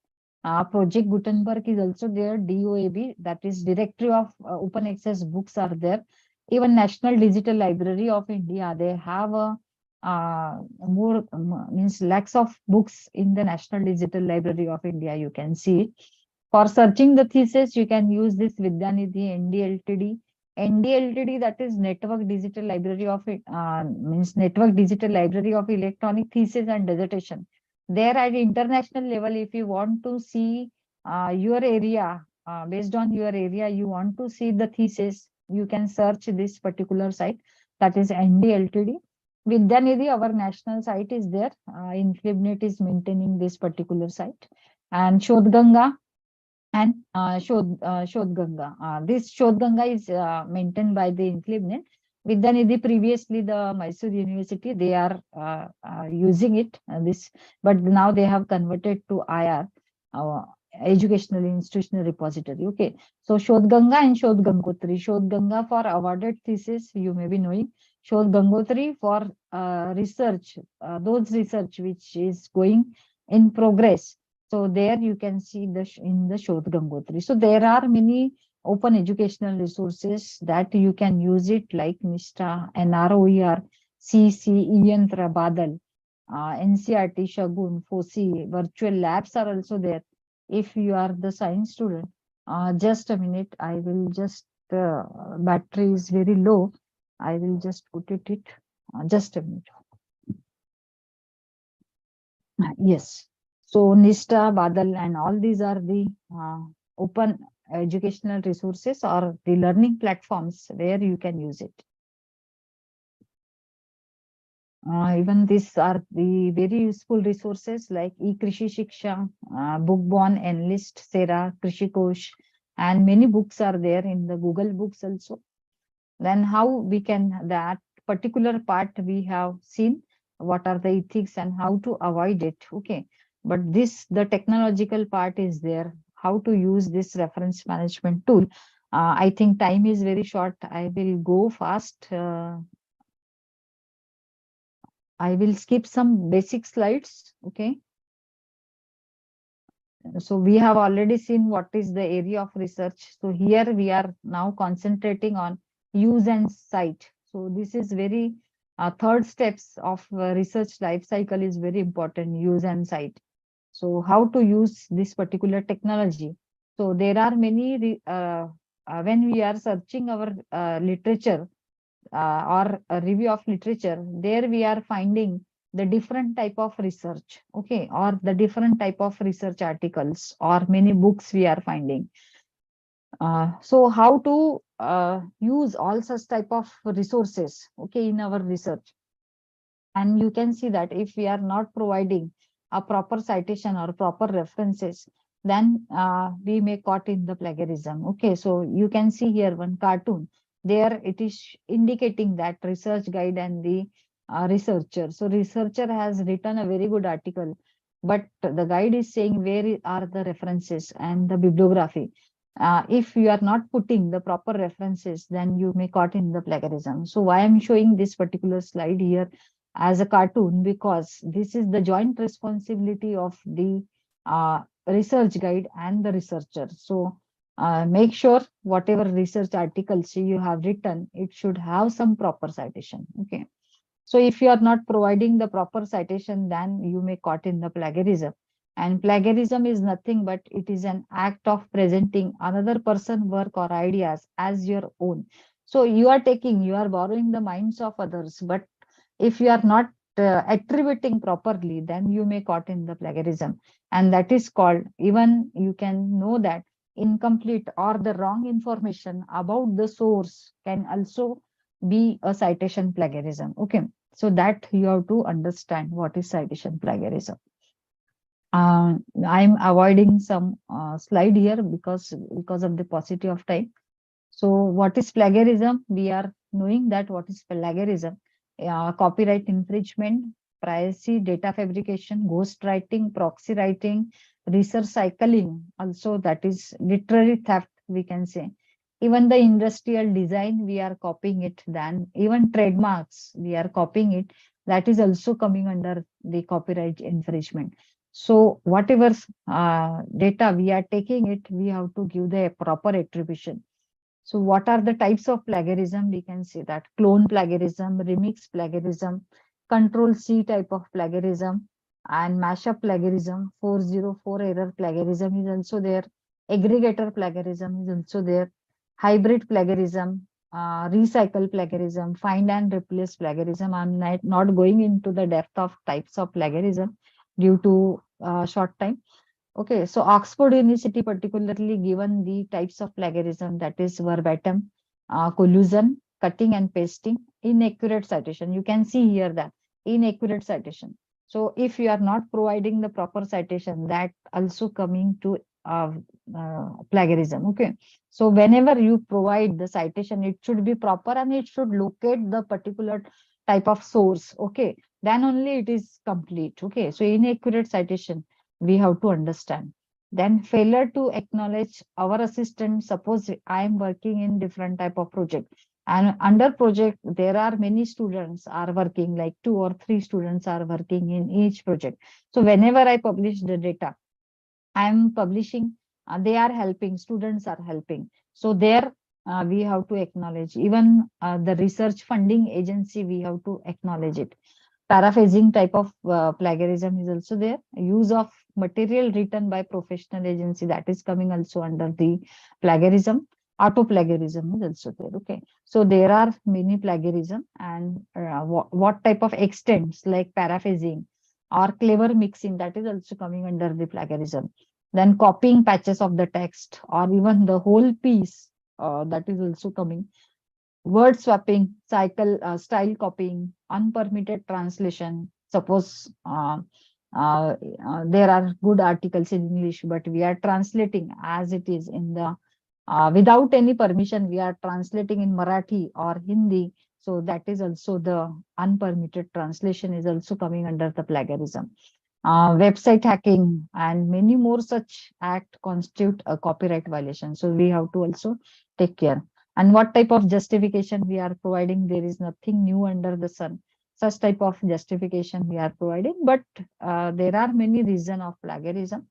Project Gutenberg is also there. DOAB, that is Directory of Open Access Books are there. Even National Digital Library of India, they have a means lakhs of books in the National Digital Library of India. You can see. For searching the thesis, you can use this Vidyanidhi, NDLTD. NDLTD, that is Network Digital Library of Network Digital Library of Electronic Thesis and Dissertation. There at international level, if you want to see your area, based on your area, you want to see the thesis, you can search this particular site, that is NDLTD. Vidyanidhi, our national site is there. INCLIBNET is maintaining this particular site. And Shodhganga and Shodhganga. This Shodhganga is maintained by the INCLIBNET. Vidyanidhi, previously the Mysore University, they are using it, but now they have converted to IR, Educational Institutional Repository. Okay, so Shodh Ganga and Shodh Gangotri. Shodh Ganga for awarded thesis, you may be knowing. Shodh Gangotri for research, those research which is going in progress. So there you can see in the Shodh Gangotri. So there are many open educational resources that you can use it, like NISTA, NROER, CC, Yantra, Badal, NCRT, Shagun, FOSI, virtual labs are also there. If you are the science student, just a minute, I will just, battery is very low. I will just put it, just a minute. Yes. So NISTA, Badal, and all these are the open educational resources or the learning platforms where you can use it. Even these are the very useful resources like eKrishi Shiksha, Bookborn, Enlist, Sera, Krishi Kosh, and many books are there in the Google Books also. Then how we can, that particular part we have seen, what are the ethics and how to avoid it. Okay, but the technological part is there, how to use this reference management tool. I think time is very short. I will go fast. I will skip some basic slides. Okay. So we have already seen what is the area of research. So here we are now concentrating on use and cite. So this is very third steps of research life cycle is very important, use and cite. So how to use this particular technology. So there are many, when we are searching our literature or a review of literature, there we are finding the different type of research, okay, or the different type of research articles or many books we are finding. So how to use all such type of resources, okay, in our research. And you can see that if we are not providing a proper citation or proper references, then we may caught in the plagiarism. Okay, so you can see here one cartoon. There it is indicating that research guide and the researcher. So researcher has written a very good article, but the guide is saying where are the references and the bibliography. If you are not putting the proper references, then you may caught in the plagiarism. So why I'm showing this particular slide here as a cartoon, because this is the joint responsibility of the research guide and the researcher. So make sure whatever research articles you have written, it should have some proper citation. Okay. So if you are not providing the proper citation, then you may caught in the plagiarism. And plagiarism is nothing but it is an act of presenting another person's work or ideas as your own. So you are borrowing the minds of others, but if you are not attributing properly, then you may caught in the plagiarism. And that is called, even you can know that incomplete or the wrong information about the source can also be a citation plagiarism. Okay, so that you have to understand what is citation plagiarism. I'm avoiding some slide here because of the paucity of time. So what is plagiarism? We are knowing that what is plagiarism. Copyright infringement, piracy, data fabrication, ghost writing, proxy writing, research cycling, also that is literary theft, we can say. Even the industrial design, we are copying it. Then even trademarks, we are copying it. That is also coming under the copyright infringement. So whatever data we are taking it, we have to give the proper attribution. So what are the types of plagiarism? We can say that clone plagiarism, remix plagiarism, control C type of plagiarism, and mashup plagiarism, 404 error plagiarism is also there. Aggregator plagiarism is also there. Hybrid plagiarism, recycle plagiarism, find and replace plagiarism. I'm not going into the depth of types of plagiarism due to short time. Okay, so Oxford University particularly given the types of plagiarism, that is verbatim, collusion, cutting and pasting, inaccurate citation. You can see here that inaccurate citation. So if you are not providing the proper citation, that also coming to plagiarism. Okay. So whenever you provide the citation, it should be proper and it should locate the particular type of source. Okay. Then only it is complete. Okay. So inaccurate citation, we have to understand. Then failure to acknowledge our assistant. Suppose I am working in different type of project, and under project there are many students are working, like 2 or 3 students are working in each project. So whenever I publish the data, I am publishing, they are helping, students are helping. So there we have to acknowledge. Even the research funding agency, we have to acknowledge it. Paraphrasing type of plagiarism is also there. Use of material written by professional agency, that is coming also under the plagiarism. Auto plagiarism is also there. Okay. So there are many plagiarism, and what type of extents like paraphrasing or clever mixing, that is also coming under the plagiarism. Then copying patches of the text or even the whole piece, that is also coming. Word swapping, style copying, unpermitted translation. Suppose there are good articles in English, but we are translating as it is in the without any permission, we are translating in Marathi or Hindi. So that is also the unpermitted translation is also coming under the plagiarism. Website hacking and many more such act constitute a copyright violation. So we have to also take care. And what type of justification we are providing? There is nothing new under the sun. Such type of justification we are providing, but there are many reasons of plagiarism,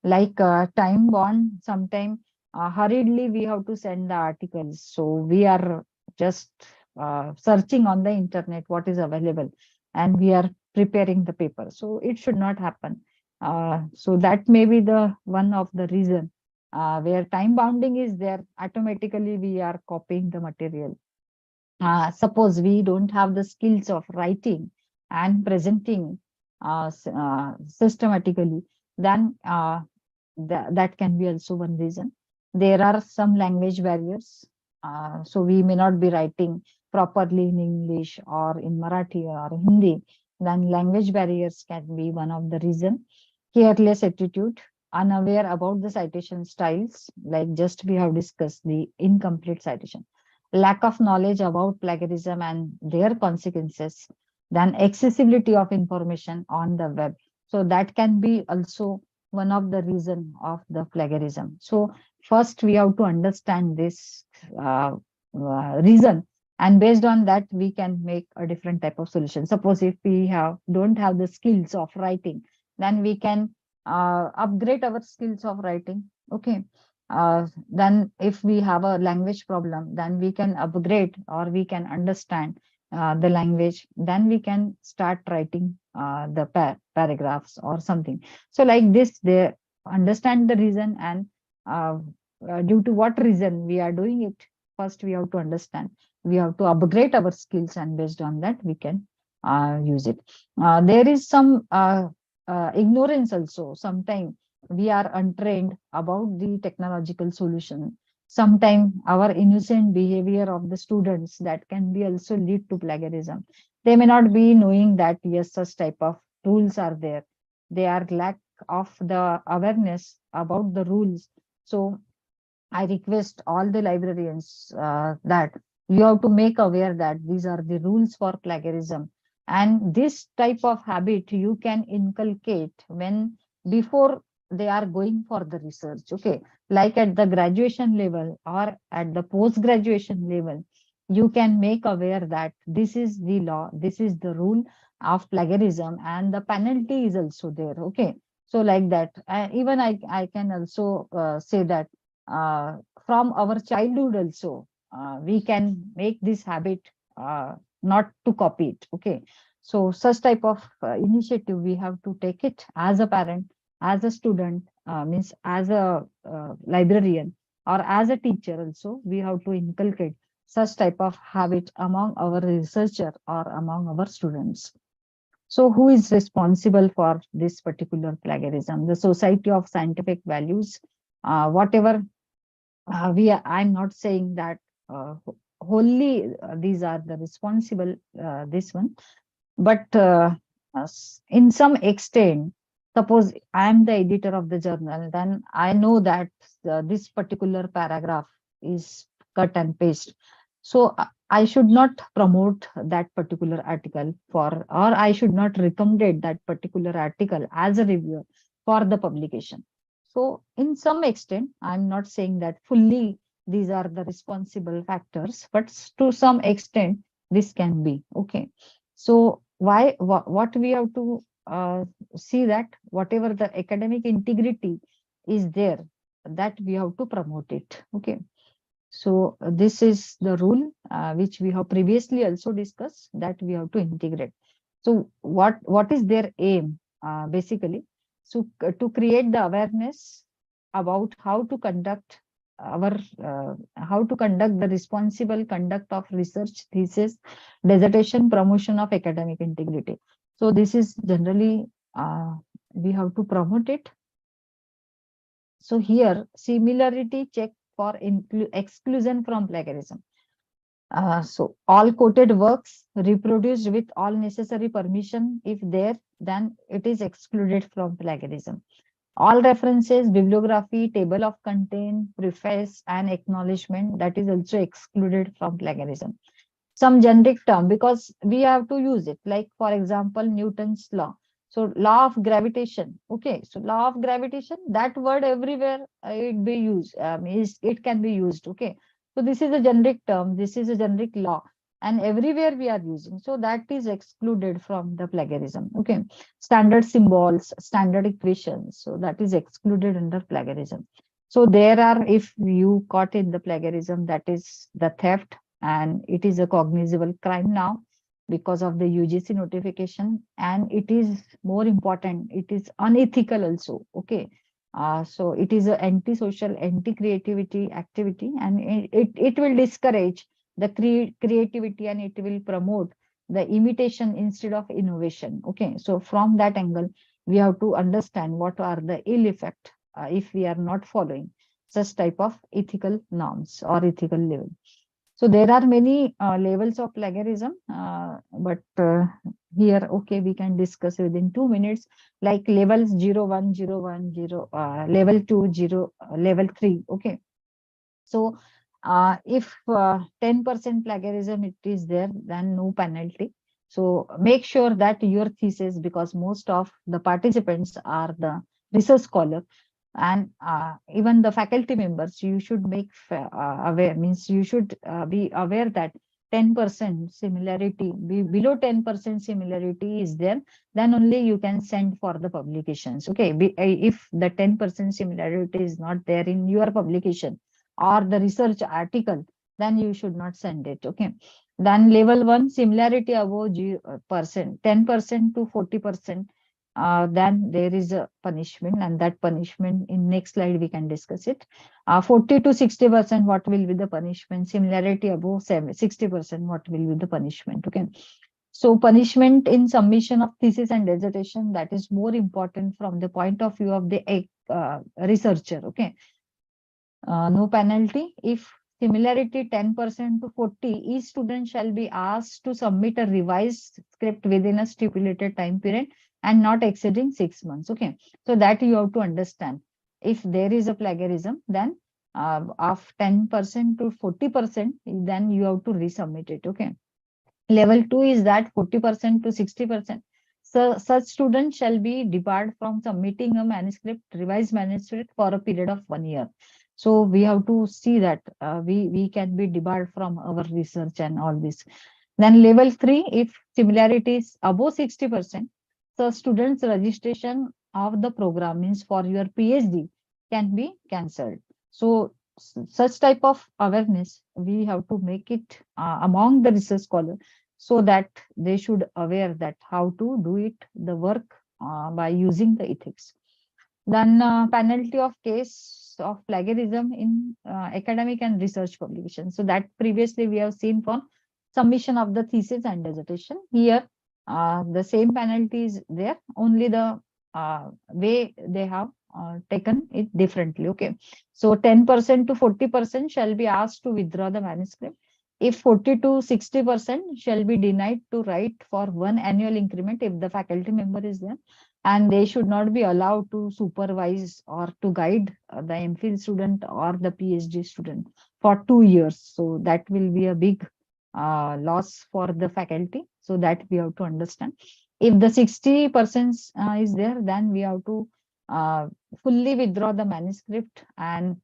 like time bond. Sometime hurriedly we have to send the articles, so we are just searching on the internet what is available, and we are preparing the paper. So it should not happen. So that may be the one of the reason where time bounding is there, automatically we are copying the material. Suppose we don't have the skills of writing and presenting systematically, then that can be also one reason. There are some language barriers. So we may not be writing properly in English or in Marathi or Hindi. Then language barriers can be one of the reason. Careless attitude, unaware about the citation styles, like just we have discussed the incomplete citation. Lack of knowledge about plagiarism and their consequences. Then accessibility of information on the web. So that can be also one of the reason of the plagiarism. So first we have to understand this reason, and based on that we can make a different type of solution. Suppose if we don't have the skills of writing, then we can upgrade our skills of writing. Okay. Then if we have a language problem, then we can upgrade or we can understand the language, then we can start writing the paragraphs or something. So like this, they understand the reason, and due to what reason we are doing it, first we have to understand. We have to upgrade our skills, and based on that we can use it. There is some ignorance also. Sometimes we are untrained about the technological solution. Sometimes our innocent behavior of the students, that can be also lead to plagiarism. They may not be knowing that yes, such type of rules are there. They are lack of the awareness about the rules. So I request all the librarians that you have to make aware that these are the rules for plagiarism. And this type of habit you can inculcate when before they are going for the research. Okay, like at the graduation level or at the post-graduation level, you can make aware that this is the law, this is the rule of plagiarism, and the penalty is also there. Okay, so like that. Even I can also say that from our childhood also, we can make this habit not to copy it. Okay, so such type of initiative we have to take it as a parent, as a student, means as a librarian, or as a teacher also. We have to inculcate such type of habit among our researcher or among our students. So who is responsible for this particular plagiarism? The Society of Scientific Values. Whatever I'm not saying that wholly these are the responsible, this one, but in some extent suppose I am the editor of the journal, then I know that this particular paragraph is cut and paste. So I should not promote that particular article or I should not recommend that particular article as a reviewer for the publication. So in some extent, I'm not saying that fully these are the responsible factors, but to some extent, this can be. Okay. So what we have to see that whatever the academic integrity is there, that we have to promote it. Okay. So this is the rule which we have previously also discussed, that we have to integrate. So what is their aim basically? So to create the awareness about how to conduct the responsible conduct of research, thesis, dissertation, promotion of academic integrity. So this is generally we have to promote it. So here similarity check for exclusion from plagiarism. So all quoted works reproduced with all necessary permission, if there, then it is excluded from plagiarism. All references, bibliography, table of content, preface, and acknowledgement, that is also excluded from plagiarism. Some generic term, because we have to use it, like for example, Newton's law. So law of gravitation. Okay, so law of gravitation, that word everywhere it be used, it can be used. Okay, so this is a generic term, this is a generic law, and everywhere we are using. So that is excluded from the plagiarism. Okay, standard symbols, standard equations, so that is excluded under plagiarism. So there are, if you caught in the plagiarism, that is the theft, and it is a cognizable crime now because of the UGC notification, and it is more important, it is unethical also. Okay, so it is an anti-social, anti-creativity activity, and it will discourage the creativity, and it will promote the imitation instead of innovation. Okay, so from that angle, we have to understand what are the ill effect if we are not following such type of ethical norms or ethical level. So there are many levels of plagiarism, but here, okay, we can discuss within 2 minutes, like levels 0, 1, 0, 1, 0, level 2, 0, level 3. Okay. So if 10% plagiarism it is there, then no penalty. So make sure that your thesis, because most of the participants are the research scholar, and even the faculty members, you should make aware, means you should be aware that 10% similarity, below 10% similarity is there, then only you can send for the publications. Okay, if the 10% similarity is not there in your publication or the research article, then you should not send it. Okay, then level 1, similarity above 10% to 40%. Then there is a punishment, and that punishment in next slide we can discuss it. 40 to 60%, what will be the punishment? Similarity above 60%, what will be the punishment? Okay, so punishment in submission of thesis and dissertation, that is more important from the point of view of the researcher. Okay, no penalty if similarity 10% to 40, each student shall be asked to submit a revised script within a stipulated time period and not exceeding 6 months. Okay, so that you have to understand. If there is a plagiarism, then of 10% to 40%, then you have to resubmit it. Okay, level 2 is that 40% to 60%. So such students shall be debarred from submitting a manuscript, revised manuscript, for a period of 1 year. So we have to see that we can be debarred from our research and all this. Then level 3, if similarity is above 60%, so students' registration of the program, means for your PhD, can be cancelled. So such type of awareness we have to make it among the research scholars, so that they should aware that how to do it, the work by using the ethics. Then penalty of case of plagiarism in academic and research publication. So that previously we have seen for submission of the thesis and dissertation. Here the same penalty is there, only the way they have taken it differently. Okay, so 10% to 40% shall be asked to withdraw the manuscript. If 40 to 60% shall be denied to write for 1 annual increment if the faculty member is there. and they should not be allowed to supervise or to guide the MPhil student or the PhD student for 2 years. So that will be a big loss for the faculty. So that we have to understand. If the 60% is there, then we have to fully withdraw the manuscript, and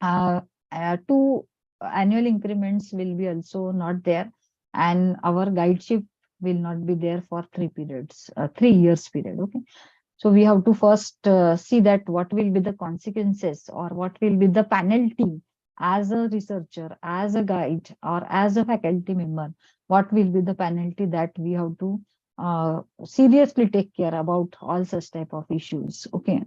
2 annual increments will be also not there, and our guideship will not be there for 3 years period. Okay. So we have to first see that what will be the consequences or what will be the penalty as a researcher, as a guide, or as a faculty member. What will be the penalty that we have to seriously take care about all such type of issues. Okay.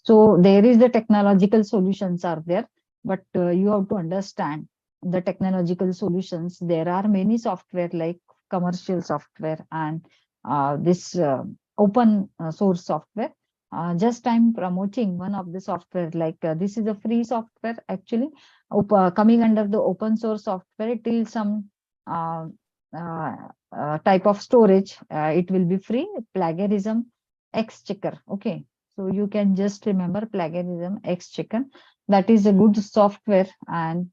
So there is the technological solutions are there, but you have to understand the technological solutions. There are many software like commercial software and this open source software. Just I'm promoting one of the software, like this is a free software actually, coming under the open source software till some type of storage. It will be free, Plagiarism Exchequer. Okay. So you can just remember Plagiarism Exchequer. That is a good software, and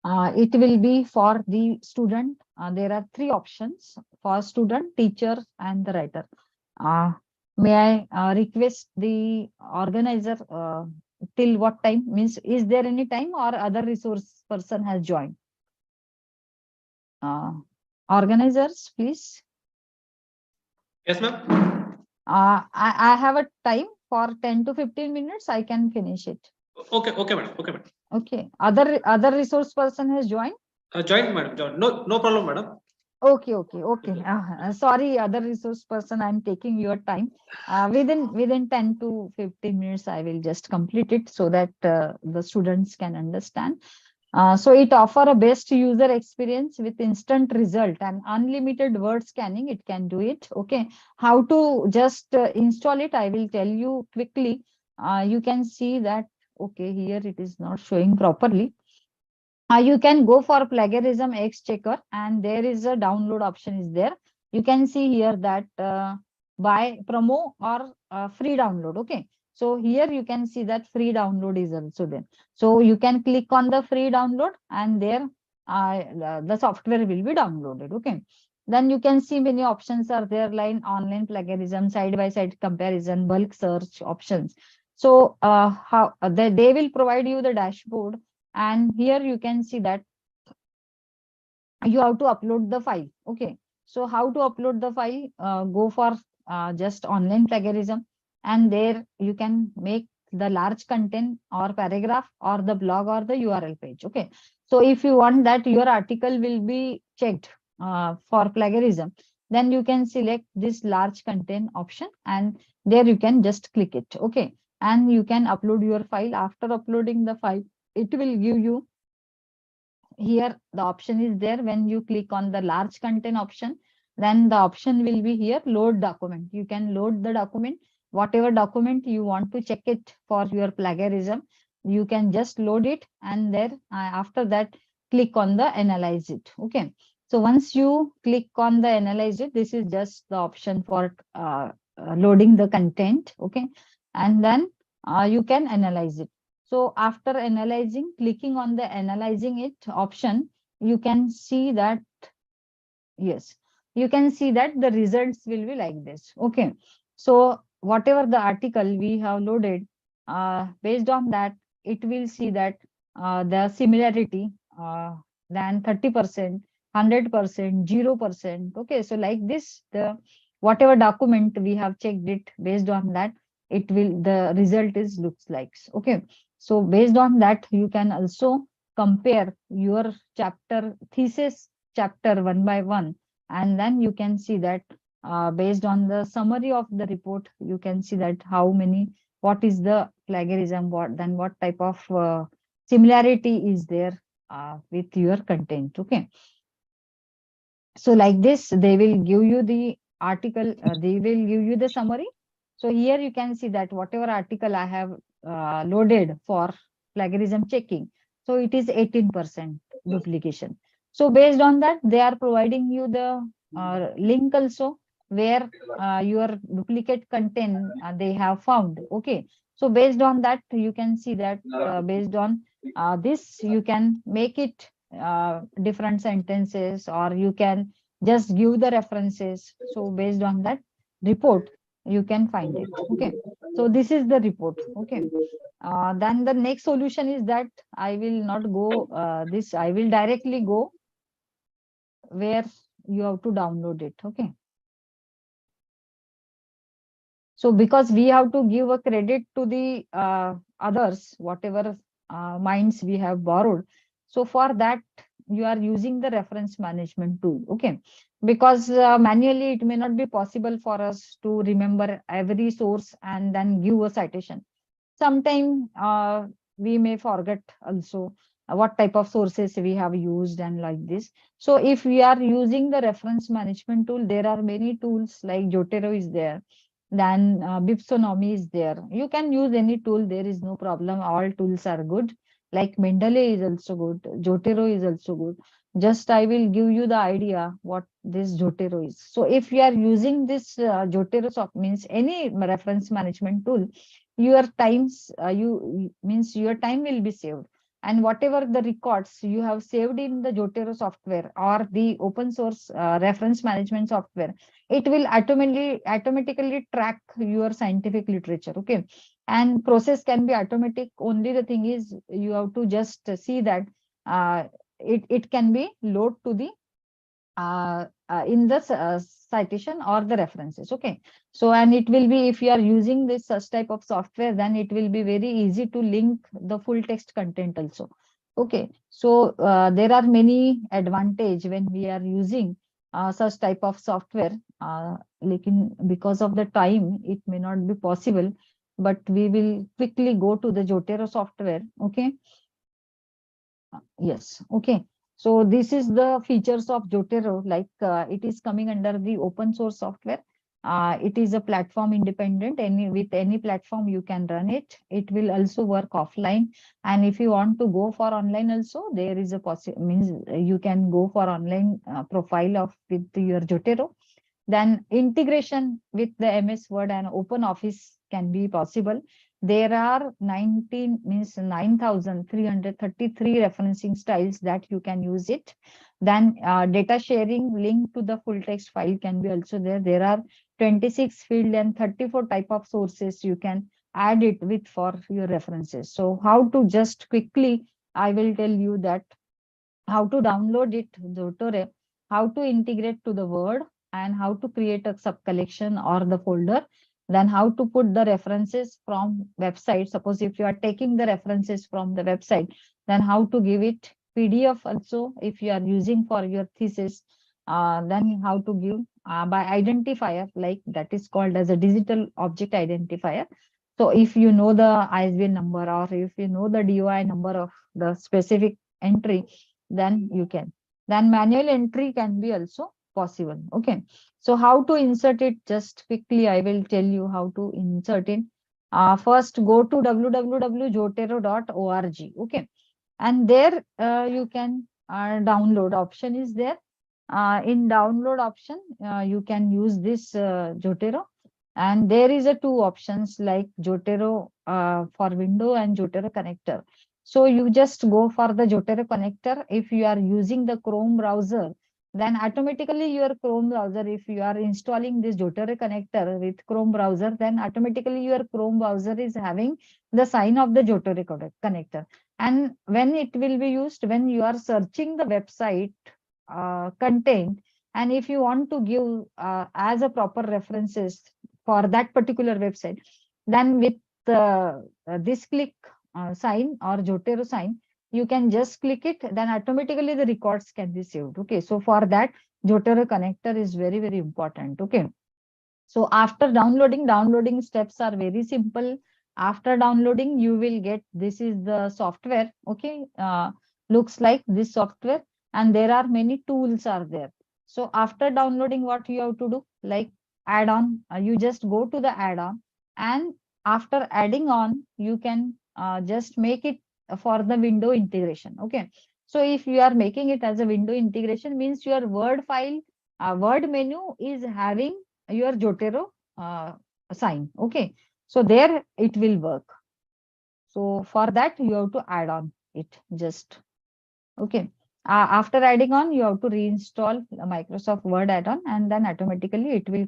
it will be for the student. There are 3 options for student, teacher, and the writer. May I request the organizer till what time? Means, is there any time or other resource person has joined? Organizers, please. Yes, ma'am. I have a time for 10 to 15 minutes. I can finish it. Okay, madam. Okay, madam. Okay. Other resource person has joined. Join, madam. Join. No problem, madam. Okay. Sorry, other resource person, I'm taking your time. Within 10 to 15 minutes, I will just complete it so that the students can understand. So it offer a best user experience with instant result and unlimited word scanning. It can do it. Okay. How to just install it, I will tell you quickly. You can see that, okay, here it is not showing properly. You can go for Plagiarism Exchequer, and there is a download option is there. You can see here that buy promo or free download. Okay. So here you can see that free download is also there. So you can click on the free download, and there the software will be downloaded. Okay. Then you can see many options are there, like online plagiarism, side-by-side comparison, bulk search options. So how they will provide you the dashboard, and here you can see that you have to upload the file. Okay. So how to upload the file? Go for just online plagiarism, and there you can make the large content or paragraph or the blog or the URL page. Okay. So if you want that your article will be checked for plagiarism, then you can select this large content option, and there you can just click it. Okay. And you can upload your file. After uploading the file, it will give you here the option is there. When you click on the large content option, then the option will be here, load document. You can load the document, whatever document you want to check it for your plagiarism, you can just load it, and there after that click on the analyze it. Okay. So once you click on the analyze it, this is just the option for loading the content. Okay. And then you can analyze it. So after analyzing, clicking on the analyzing it option, you can see that, yes, you can see that the results will be like this. Okay. So whatever the article we have loaded, based on that, it will see that the similarity than 30%, 100%, 0%. Okay. So like this, the whatever document we have checked it, based on that, it will, the result is looks like. Okay. So based on that, you can also compare your chapter thesis chapter 1 by 1, and then you can see that based on the summary of the report, you can see that how many, what is the plagiarism, what type of similarity is there with your content. Okay. So like this, they will give you the article, they will give you the summary. So here you can see that whatever article I have loaded for plagiarism checking, so it is 18% duplication. So based on that, they are providing you the link also, where your duplicate content they have found. Okay, so based on that, you can see that based on this, you can make it different sentences, or you can just give the references. So based on that report, you can find it. Okay, so this is the report. Okay, then the next solution is that I will not go this, I will directly go where you have to download it. Okay, so because we have to give a credit to the others, whatever minds we have borrowed. So for that, you are using the reference management tool. Okay, because manually it may not be possible for us to remember every source and then give a citation. Sometime we may forget also what type of sources we have used and like this. So if we are using the reference management tool, there are many tools like Jotero is there, then Bibsonomy is there. You can use any tool, there is no problem. All tools are good. Like Mendeley is also good. Jotero is also good. Just I will give you the idea what this Jotero is. So if you are using this Jotero soft means any reference management tool, your times means your time will be saved, and whatever the records you have saved in the Jotero software or the open source reference management software, it will automatically track your scientific literature. Okay, and process can be automatic. Only the thing is you have to just see that it can be load to the in the citation or the references. Okay, so and it will be, if you are using this such type of software, then it will be very easy to link the full text content also. Okay, so there are many advantage when we are using such type of software. Because of the time it may not be possible, but we will quickly go to the Jotero software. Okay, yes. Okay, so this is the features of Jotero. Like it is coming under the open source software. It is a platform independent. With any platform you can run it. It will also work offline. And if you want to go for online also, there is a means you can go for online profile of with your Jotero. Then integration with the MS Word and Open Office can be possible. There are 9,333 referencing styles that you can use it. Then data sharing link to the full text file can be also there. There are 26 field and 34 type of sources you can add it with for your references. So how to just quickly, I will tell you that how to download it, Jotero, how to integrate to the Word, and how to create a sub collection or the folder. Then how to put the references from website. Suppose if you are taking the references from the website, then how to give it PDF also if you are using for your thesis. Then how to give by identifier, like that is called as a digital object identifier. So if you know the ISBN number, or if you know the DOI number of the specific entry, then you can. Then manual entry can be also possible. Okay, so how to insert it, just quickly I will tell you how to insert it. First go to www.jotero.org. Okay, and there you can download option is there. In download option you can use this Jotero, and there is a two options like Jotero for window and Jotero connector. So you just go for the Jotero connector. If you are using the Chrome browser, then automatically your Chrome browser, if you are installing this Jotero connector with Chrome browser, then automatically your Chrome browser is having the sign of the Jotero connector. And when it will be used, when you are searching the website content, and if you want to give as a proper references for that particular website, then with this click sign or Jotero sign, you can just click it, then automatically the records can be saved. Okay, so for that Jotero connector is very, very important. Okay, so after downloading steps are very simple. After downloading, you will get, this is the software. Okay, looks like this software, and there are many tools are there. So after downloading, what you have to do, like add-on, you just go to the add-on, and after adding on, you can just make it for the window integration. Okay, so if you are making it as a window integration, means your Word file, Word menu is having your Jotero sign. Okay, so there it will work. So for that you have to add on it just. Okay. After adding on, you have to reinstall the Microsoft Word add-on, and then automatically it will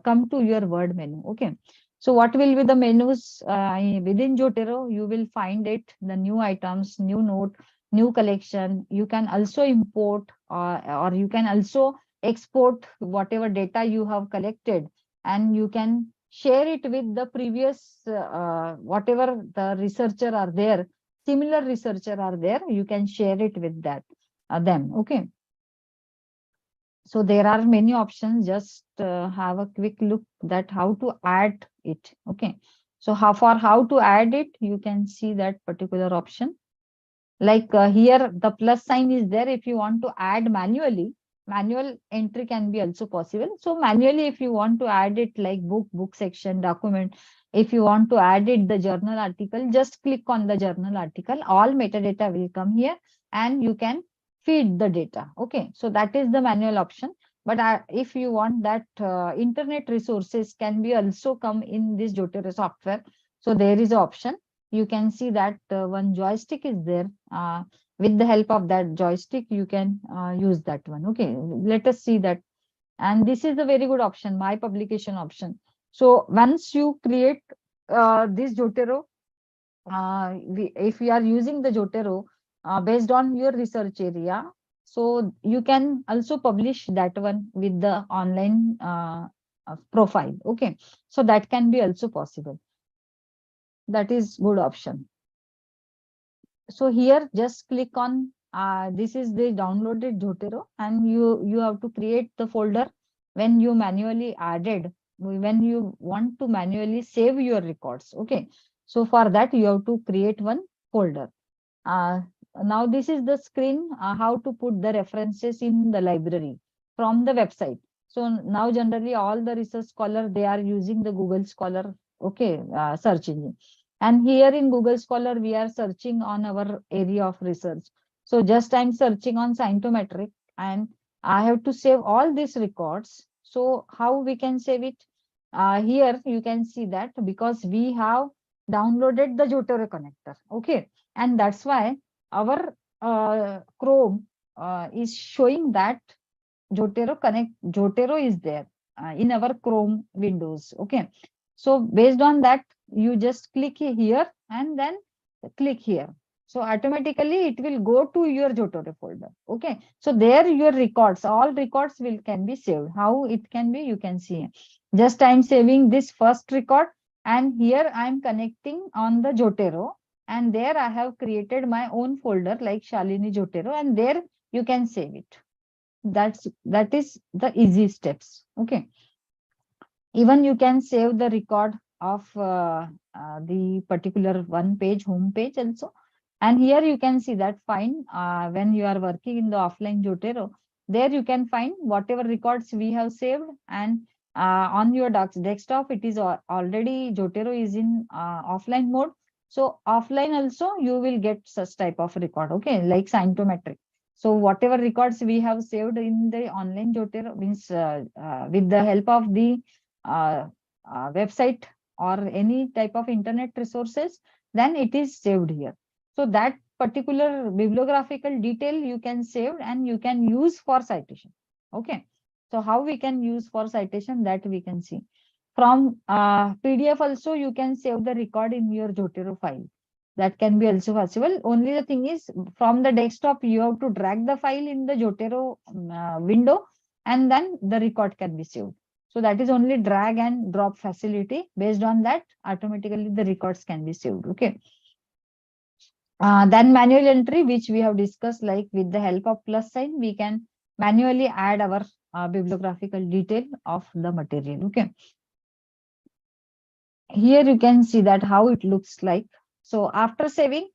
come to your Word menu. Okay. So what will be the menus within Jotero? You will find it, the new items, new note, new collection. You can also import or you can also export whatever data you have collected, and you can share it with the previous whatever the researcher are there, similar researcher are there, you can share it with that them. Okay, so there are many options. Just have a quick look that how to add it. Okay, so how to add it, you can see that particular option. Like here the plus sign is there. If you want to add manually, manual entry can be also possible. So manually, if you want to add it like book section, document, if you want to add it the journal article, just click on the journal article. All metadata will come here and you can feed the data. Okay, so that is the manual option. But if you want that internet resources can be also come in this Jotero software. So there is an option. You can see that one joystick is there. With the help of that joystick, you can use that one. Okay, let us see that. And this is a very good option, my publication option. So once you create this Jotero, if you are using the Jotero based on your research area, so you can also publish that one with the online profile. Okay, so that can be also possible. That is good option. So here just click on this is the downloaded Jotero, and you have to create the folder when you manually added, when you want to manually save your records. Okay, so for that you have to create one folder. Now this is the screen how to put the references in the library from the website. So now generally all the research scholar, they are using the Google Scholar, okay, search engine. And here in Google Scholar, we are searching on our area of research. So just I'm searching on Scientometric, and I have to save all these records. So how we can save it? Here you can see that because we have downloaded the Jotero connector. Okay, and that's why our Chrome is showing that Jotero is there in our Chrome windows. Okay, so based on that, you just click here and then click here. So automatically it will go to your Jotero folder. Okay, so there your records, all records can be saved. How it can be, you can see. Just I'm saving this first record, and here I'm connecting on the Jotero, and there I have created my own folder like Shalini Jotero, and there you can save it. That is the easy steps. Okay, even you can save the record of the particular one page, home page also. And here you can see that fine when you are working in the offline Jotero, there you can find whatever records we have saved, and on your desktop it is already Jotero is in offline mode. So offline also you will get such type of record, okay, like Scientometric. So whatever records we have saved in the online Jotero means with the help of the website or any type of internet resources, then it is saved here. So that particular bibliographical detail you can save and you can use for citation. Okay, so how we can use for citation, that we can see. From PDF also you can save the record in your Jotero file. That can be also possible. Only the thing is, from the desktop you have to drag the file in the Jotero window, and then the record can be saved. So that is only drag and drop facility. Based on that, automatically the records can be saved. Okay. Then manual entry, which we have discussed, like with the help of plus sign, we can manually add our bibliographical detail of the material. Okay. Here you can see that how it looks like. So after saving,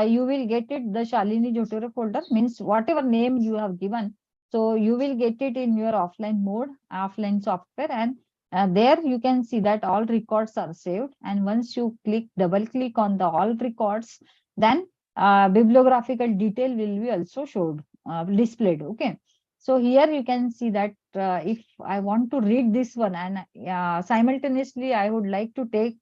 you will get it the Shalini Jotero folder, means whatever name you have given. So you will get it in your offline mode, offline software, and there you can see that all records are saved. And once you double click on the all records, then bibliographical detail will be also showed, displayed. Okay. So here you can see that if I want to read this one and simultaneously I would like to take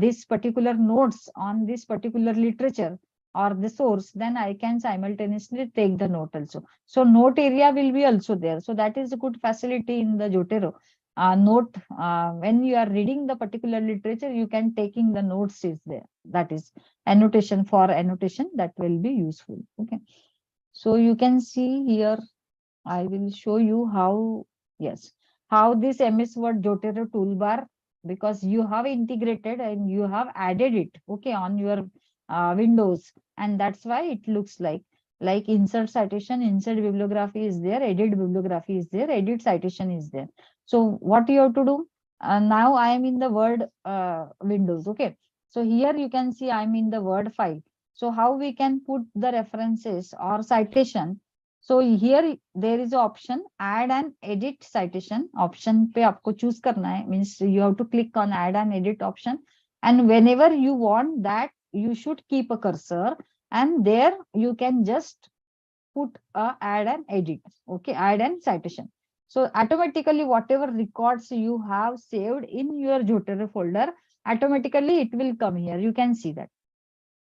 this particular notes on this particular literature or the source, then I can simultaneously take the note also. So note area will be also there. So that is a good facility in the Jotero. Note, when you are reading the particular literature, you can taking the notes is there. That is annotation, for annotation, that will be useful. Okay. So you can see here, I will show you how, yes, how this MS Word Jotero toolbar, because you have integrated and you have added it, okay, on your Windows, and that's why it looks like insert citation, insert bibliography is there, edit bibliography is there, edit citation is there. So what you have to do, now I am in the Word Windows, okay. So here you can see I'm in the Word file. So how we can put the references or citation? So here there is an option, add and edit citation option पे आपको choose करना है, means you have to click on add and edit option, and whenever you want that you should keep a cursor, and there you can just put a add and edit, okay, add and citation. So automatically whatever records you have saved in your Jotero folder, automatically it will come here. You can see that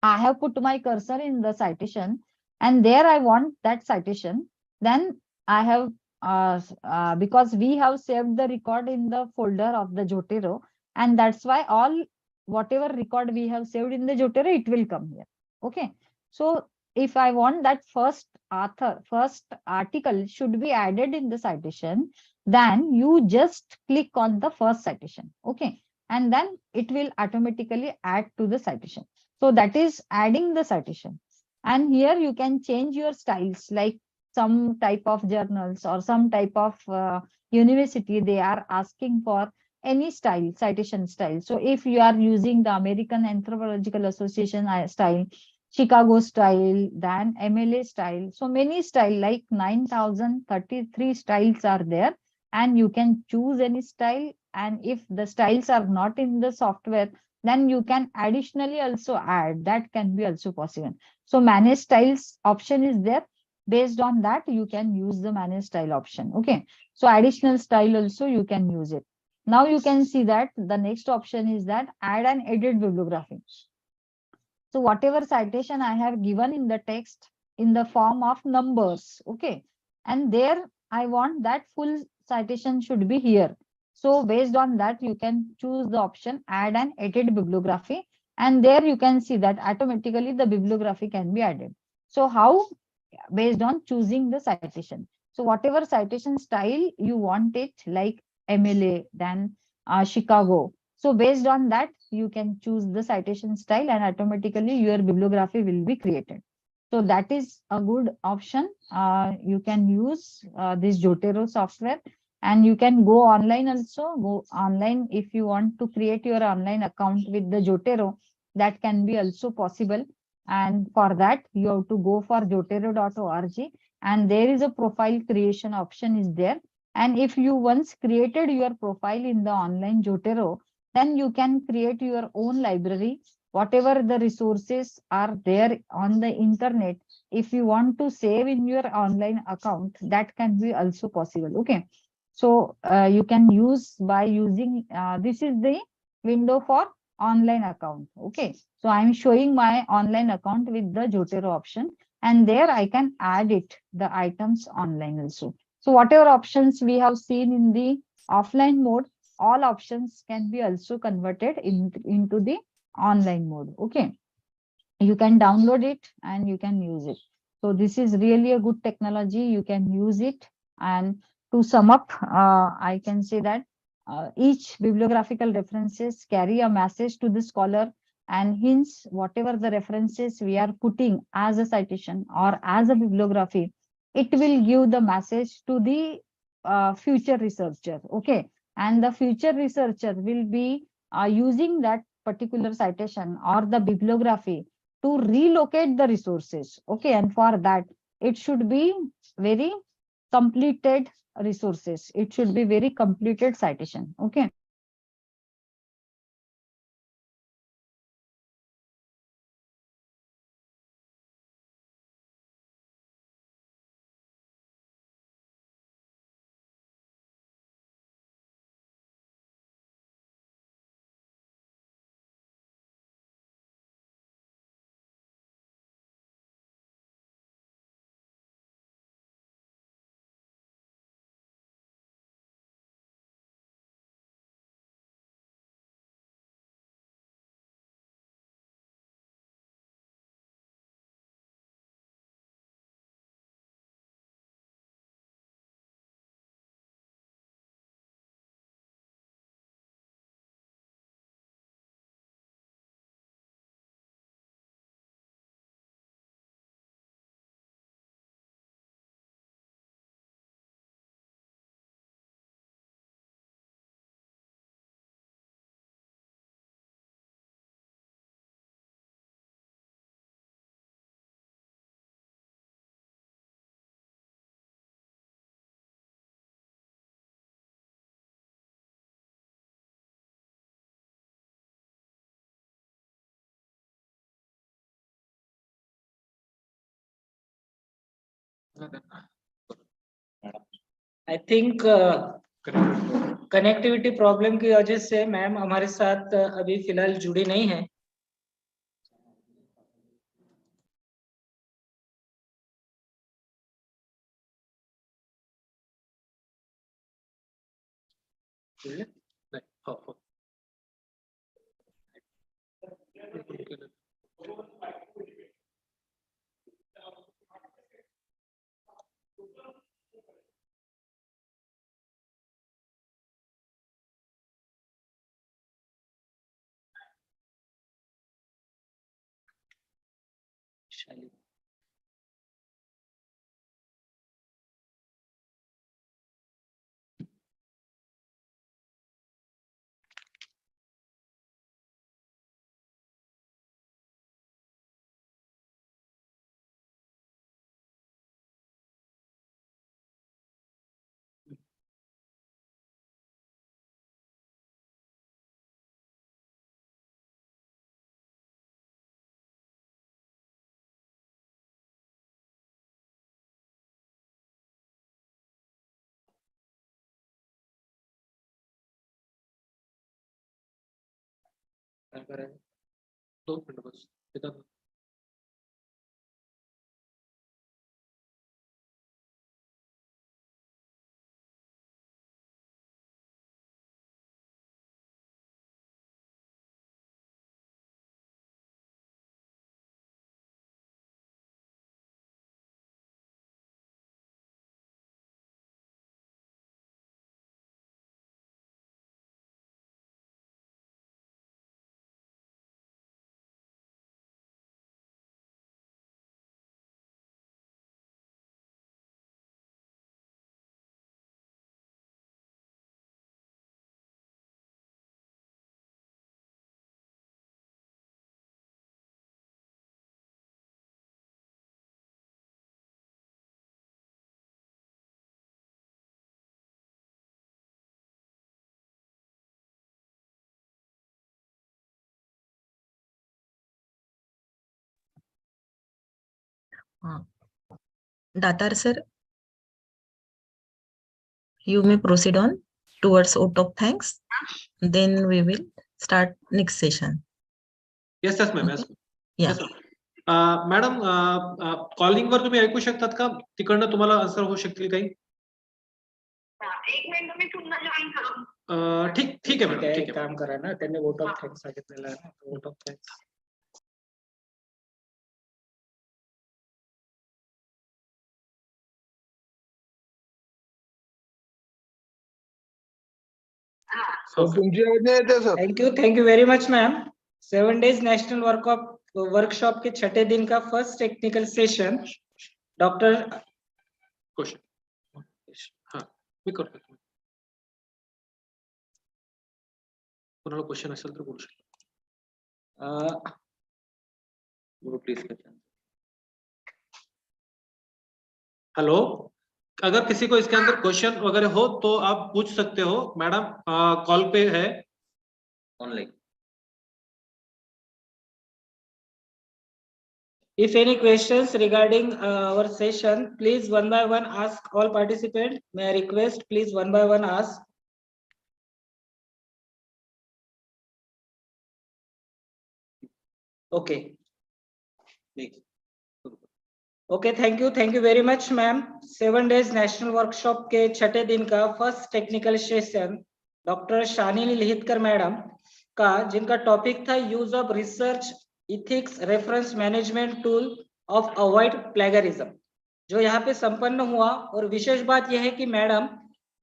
I have put my cursor in the citation, and there I want that citation. Then I have, because we have saved the record in the folder of the Jotero, and that's why all whatever record we have saved in the Jotero, it will come here. Okay. So if I want that first article should be added in the citation, then you just click on the first citation. Okay. And then it will automatically add to the citation. So that is adding the citation. And here you can change your styles, like some type of journals or some type of university, they are asking for any style, citation style. So if you are using the American Anthropological Association style, Chicago style, then MLA style, so many style, like 9,033 styles are there, and you can choose any style. And if the styles are not in the software, then you can additionally also add, that can be also possible. So manage styles option is there. Based on that, you can use the manage style option. Okay. So additional style also you can use it. Now you can see that the next option is that add and edit bibliography. So whatever citation I have given in the text in the form of numbers, okay, and there I want that full citation should be here. So based on that, you can choose the option add and edit bibliography, and there you can see that automatically the bibliography can be added. So how? Based on choosing the citation. So whatever citation style you want it, like MLA, then Chicago. So based on that, you can choose the citation style, and automatically your bibliography will be created. So that is a good option. You can use this Jotero software, and you can go online also. Go online if you want to create your online account with the Jotero, that can be also possible. And for that, you have to go for jotero.org, and there is a profile creation option is there. And if you once created your profile in the online Jotero, then you can create your own library. Whatever the resources are there on the internet, if you want to save in your online account, that can be also possible. Okay. So you can use by using, this is the window for online account. Okay. So I'm showing my online account with the Jotero option, and there I can add it, the items online also. So whatever options we have seen in the offline mode, all options can be also converted into the online mode. Okay. You can download it and you can use it. So this is really a good technology. You can use it. And to sum up, I can say that each bibliographical references carry a message to the scholar, and hence whatever the references we are putting as a citation or as a bibliography, it will give the message to the future researcher. Okay. And the future researcher will be using that particular citation or the bibliography to relocate the resources. Okay. And for that, it should be very completed resources. It should be very completed citation. Okay. I think connectivity problem की वजह से ma'am हमारे साथ अभी फिलहाल जुड़ी नहीं है। जुळले? नाही. हो. काय करायचं? 2 मिनिटं बस. येतात. Datar sir, you may proceed on towards vote of thanks. Then we will start next session. Yes ma'am. Yes. Yeah. Madam calling वर तुम्ही ऐकू शकतात का? तिकडनं तुम्हाला आन्सर होऊ शकतील काही? 1 मिनिट मी पुन्हा जॉईन करू. ठीक आहे मॅडम. ठीक एक आहे. काम करा ना, त्यांनी वोट ऑफ थँक्स सांगितलेलं आहे ना, वोट ऑफ थँक्स. तुमची आवाज नाही येते sir. Thank you very much ma'am. 7 days national workshop के छठे दिन का first technical session doctor question. हाँ मी करतो. कोणाला क्वेश्चन असेल तर बोलू शकतो. हेलो, अगर किसी को इसके अंदर क्वेश्चन वगैरह हो तो आप पूछ सकते हो. मैडम कॉल पे है online. If any questions regarding our session, please one by one ask all participants. May I request, please one by one ask. Okay. Okay, thank you very much ma'am. 7 days national workshop के छठे दिन का first technical session doctor Shalini Lihitkar madam का, जिनका topic था use of research ethics reference management tool of avoid plagiarism, जो यहाँ पे संपन्न हुआ. और विशेष बात यह है कि मैडम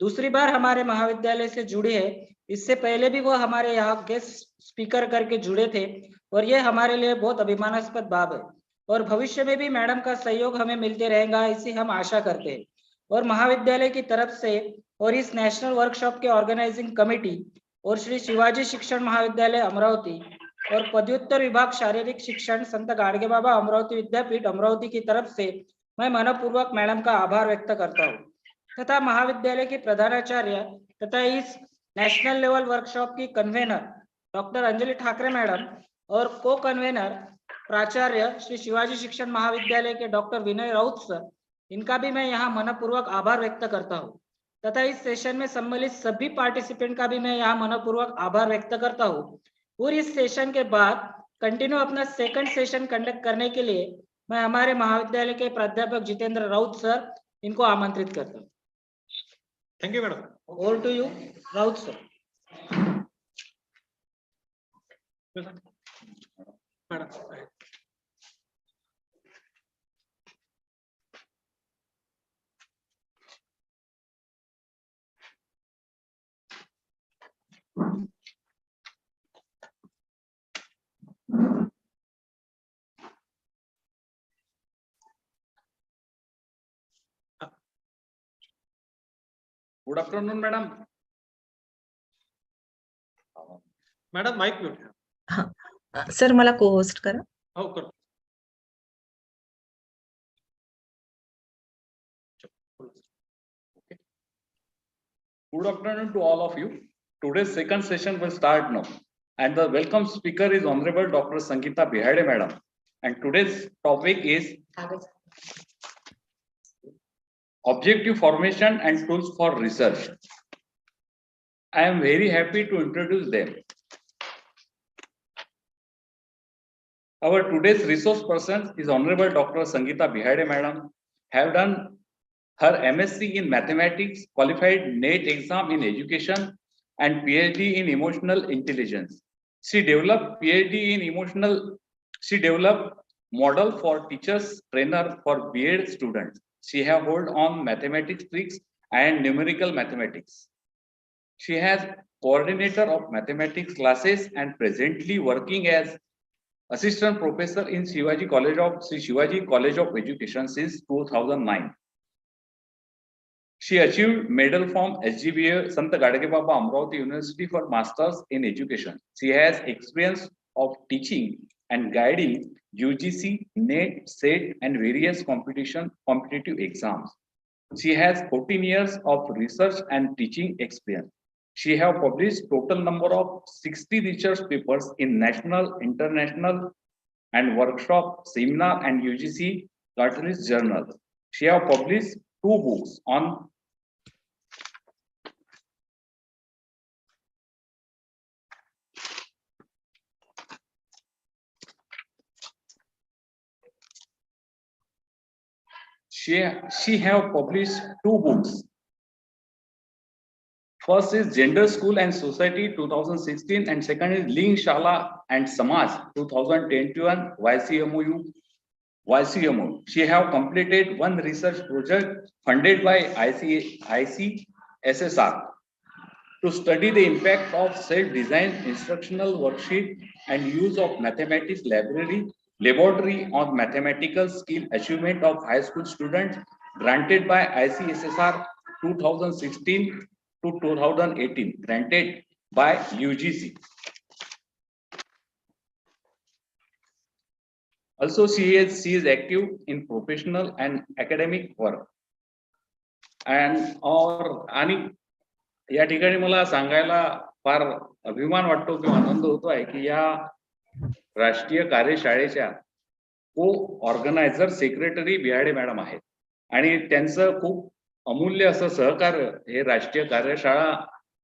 दूसरी बार हमारे महाविद्यालय से जुड़ी है. इससे पहले भी वो हमारे यहाँ गेस्ट स्पीकर करके जुड़े थे और ये हमारे लिए बहुत अभिमानास्पद बात है. और भविष्य में भी मैडम का सहयोग हमें मिलते रहेगा, इसी हम आशा करते हैं. और महाविद्यालय की तरफ से और इस नेशनल वर्कशॉप के ऑर्गेनाइजिंग कमेटी और श्री शिवाजी शिक्षण महाविद्यालय अमरावती और पदव्युत्तर विभाग शारीरिक शिक्षण संत गाडगेबाबा अमरावती विद्यापीठ अमरावती की तरफ से मैं मनपूर्वक मैडम का आभार व्यक्त करता हूँ. तथा महाविद्यालय के प्रधानाचार्य तथा इस नेशनल लेवल वर्कशॉप की convener doctor Anjali Thackeray madam और को कन्वेनर प्राचार्य श्री शिवाजी शिक्षण महाविद्यालय के डॉक्टर विनय राउत सर इनका भी मैं यहाँ मनपूर्वक आभार व्यक्त करता हूँ तथा इस सेशन में सम्मिलित सभी पार्टिसिपेंट का भी मैं यहाँ मनपूर्वक आभार व्यक्त करता हूँ। और इस सेशन के बाद कंटिन्यू अपना सेकंड सेशन कंडक्ट करने के लिए मैं हमारे महाविद्यालय के प्राध्यापक जितेंद्र राउत सर इनको आमंत्रित करता हूँ। Thank you madam. Over to you Raut sir. Madam Good afternoon, madam. Madam mic mute sir मला को होस्ट करा. हो कर. Good afternoon to all of you. Today's second session will start now. And the welcome speaker is Honorable Dr. Sangeeta Bihade, madam. And today's topic is objective formation and tools for research. I am very happy to introduce them. Our today's resource person is Honorable Dr. Sangeeta Bihade, madam. Have done her MSc in mathematics, qualified NET exam in education, and PhD in emotional intelligence. She developed model for teachers trainer for B.Ed students. She have hold on mathematics tricks and numerical mathematics. She has coordinator of mathematics classes and presently working as assistant professor in Sri Shivaji College of Education since 2009. She achieved medal from SGBA Sant Gadge Baba Amravati University for Masters in Education. She has experience of teaching and guiding UGC, NET, SET, and various competitive exams. She has 14 years of research and teaching experience. She have published total number of 60 research papers in national, international, and workshop, seminar, and UGC Cartoonist journals. She have published 2 books on she have published 2 books. First is Gender, School and Society 2016 and second is Ling Shala and Samaj 2021 YCMO. She have completed 1 research project funded by ICSSR to study the impact of self-designed instructional worksheet and use of mathematics laboratory on mathematical skill achievement of high school students granted by ICSSR 2016 to 2018, granted by UGC. Also, she is active in professional and academic work. आणि या ठिकाणी मला सांगायला फार अभिमान वाटतो किंवा आनंद होतो आहे की या राष्ट्रीय कार्यशाळेच्या ऑर्गनायझर सेक्रेटरी बिहाडे मॅडम आहेत आणि त्यांचं खूप अमूल्य असं सहकार्य हे राष्ट्रीय कार्यशाळा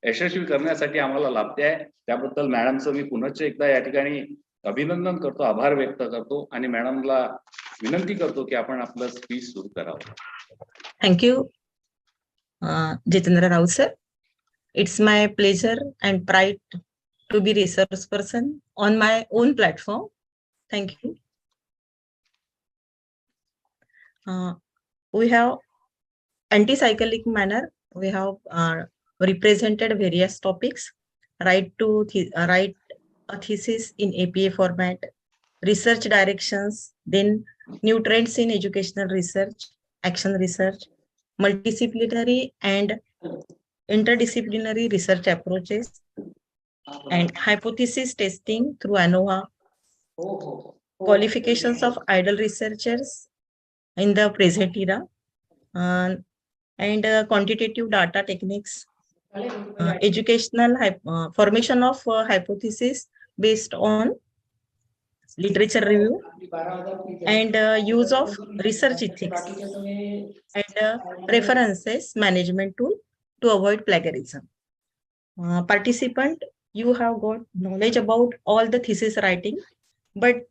यशस्वी करण्यासाठी आम्हाला लाभते आहे. त्याबद्दल मॅडमचं मी पुनश्च एकदा या ठिकाणी अभिनंदन करतो, आभार व्यक्त करतो आणि मॅडमला विनंती करतो की आपण आपलं स्पीच सुरू करावं. Thank you Jitendra Raut sir. It's my pleasure and pride to be research person on my own platform. Thank you. We have anti-cyclic manner. We have represented various topics. Write a thesis in APA format. Research directions. Then new trends in educational research, action research, multidisciplinary and interdisciplinary research approaches, and hypothesis testing through ANOVA, qualifications of idle researchers in the present era, and quantitative data techniques, educational formation of hypothesis based on literature review, and use of research ethics, and references management tool to avoid plagiarism. Participant, you have got knowledge about all the thesis writing, but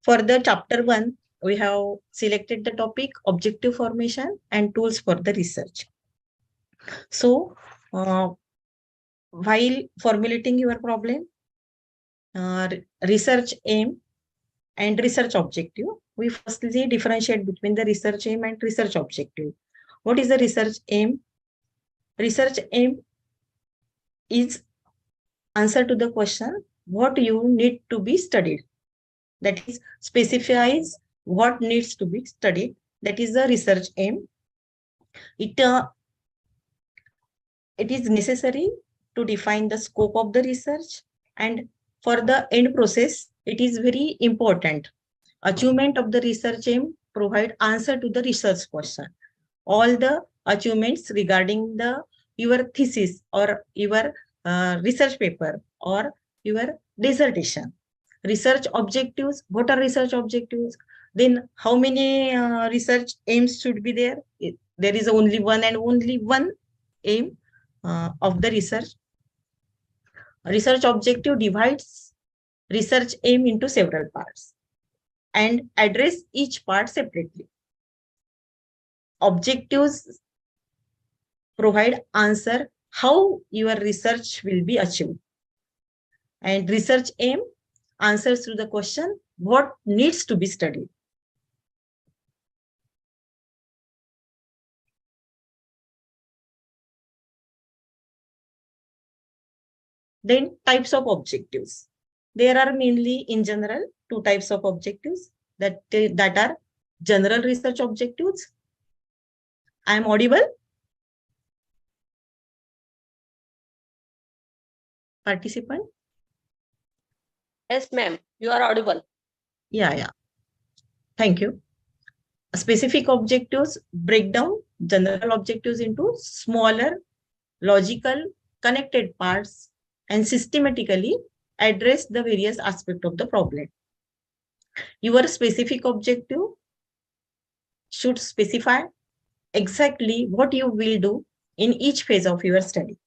for the chapter 1, we have selected the topic objective formation and tools for the research. So while formulating your problem, research aim and research objective, we firstly differentiate between the research aim and research objective. What is the research aim? Research aim is answer to the question what you need to be studied. That is, specifies what needs to be studied. That is the research aim. It is necessary to define the scope of the research, and for the end process, it is very important. Achievement of the research aim provide answer to the research question. All the achievements regarding your thesis or your research paper or your dissertation. Research objectives, what are research objectives? Then how many research aims should be there? There is only one and only one aim of the research. Research objective divides research aim into several parts and address each part separately. Objectives provide answer how your research will be achieved. And research aim answers to the question what needs to be studied. Then types of objectives. There are mainly in general 2 types of objectives that are general research objectives. I am audible? Participant? Yes, ma'am, you are audible. Yeah. Thank you. Specific objectives break down general objectives into smaller, logical, connected parts and systematically address the various aspects of the problem. Your specific objective should specify exactly what you will do in each phase of your study.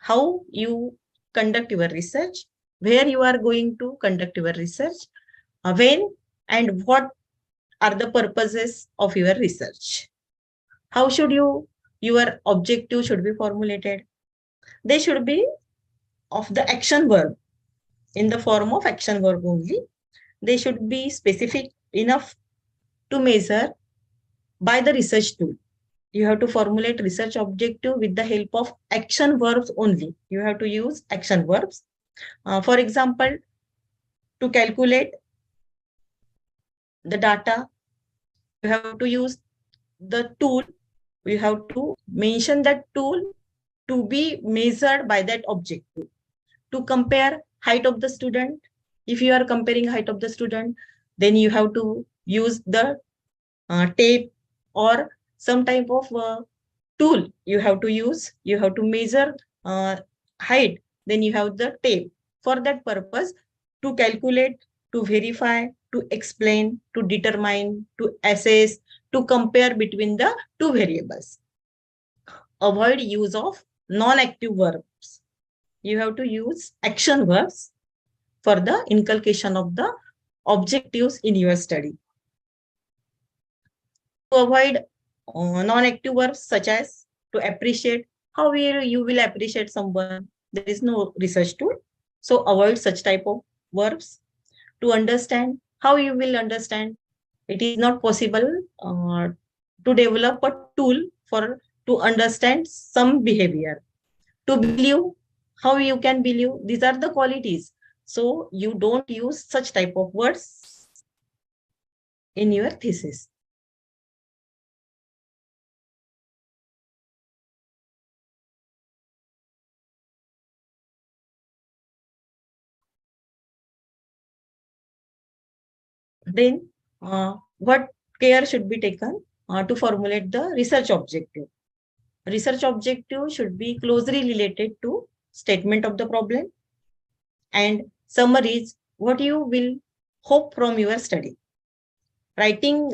How you conduct your research, where you are going to conduct your research, when and what are the purposes of your research. How should your objective should be formulated? They should be of the action verb, in the form of action verb only. They should be specific enough to measure by the research tool. You have to formulate research objective with the help of action verbs only. You have to use action verbs. For example, to calculate the data, you have to use the tool. You have to mention that tool to be measured by that objective. To compare height of the student, if you are comparing height of the student, then you have to use the tape or some type of tool you have to use. You have to measure height, then you have the tape. For that purpose, to calculate, to verify, to explain, to determine, to assess, to compare between the 2 variables. Avoid use of non-active verbs. You have to use action verbs for the inculcation of the objectives in your study. To avoid non-active verbs such as to appreciate, how you will appreciate someone? There is no research tool. So avoid such type of verbs. To understand, how you will understand? It is not possible to develop a tool to understand some behavior. To believe, how you can believe? These are the qualities. So you don't use such type of words in your thesis. Then what care should be taken to formulate the research objective? Research objective should be closely related to statement of the problem and summaries what you will hope from your study. Writing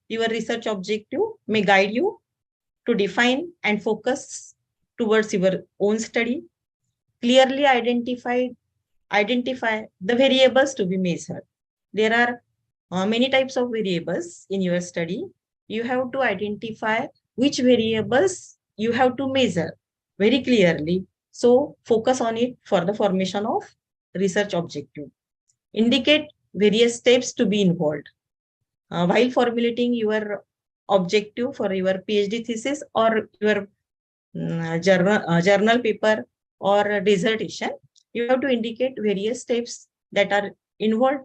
your research objective may guide you to define and focus towards your own study. Clearly identify the variables to be measured. There are many types of variables in your study. You have to identify which variables you have to measure very clearly. So focus on it for the formation of research objective. Indicate various steps to be involved. While formulating your objective for your PhD thesis or your journal paper or dissertation, you have to indicate various steps that are involved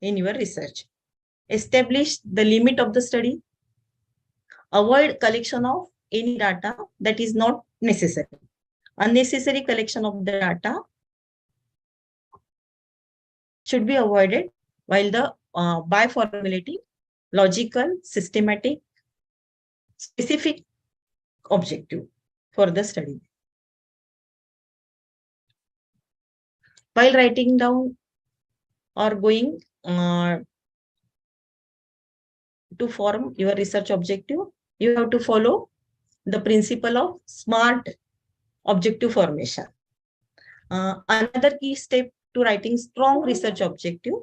in your research. Establish the limit of the study. Avoid collection of any data that is not necessary. Unnecessary collection of the data should be avoided by formulating logical, systematic, specific objective for the study. While writing down or going to form your research objective, you have to follow the principle of SMART objective formation. Another key step to writing strong research objective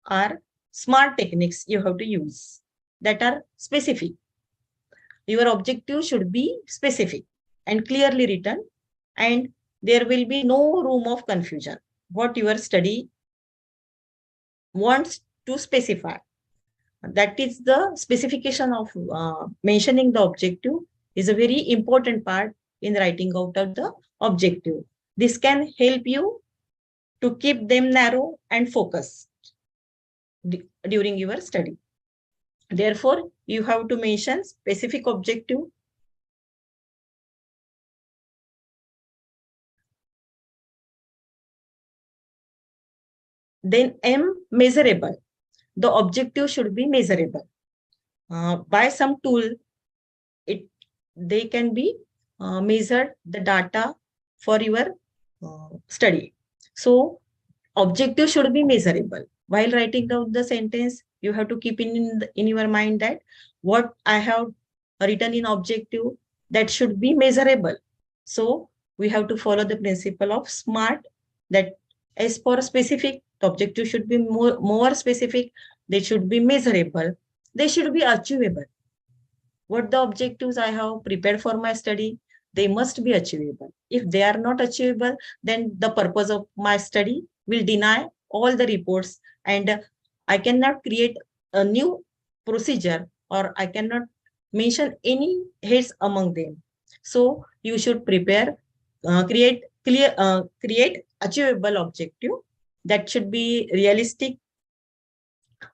are SMART techniques you have to use that are specific. Your objective should be specific and clearly written, and there will be no room of confusion. What your study wants to specify. That is the specification of mentioning the objective is a very important part in writing out of the objective. This can help you to keep them narrow and focused during your study. Therefore, you have to mention specific objective. Then M, measurable. The objective should be measurable. By some tool, they can be measured the data for your study. So objective should be measurable. While writing down the sentence, you have to keep in your mind that what I have written in objective, that should be measurable. So we have to follow the principle of SMART, that as for specific, the objective should be more specific, they should be measurable, they should be achievable. What the objectives I have prepared for my study, they must be achievable. If they are not achievable, then the purpose of my study will deny all the reports, and I cannot create a new procedure, or I cannot mention any heads among them. So you should prepare, create achievable objective that should be realistic,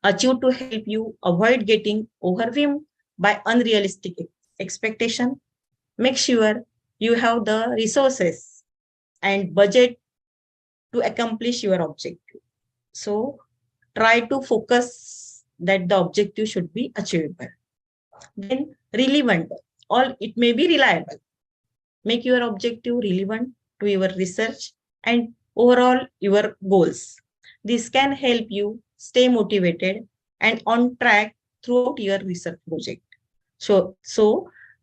achieved to help you avoid getting overwhelmed by unrealistic expectation. Make sure you have the resources and budget to accomplish your objective. So try to focus that the objective should be achievable. Then relevant, or it may be reliable. Make your objective relevant to your research and overall your goals. This can help you stay motivated and on track throughout your research project. So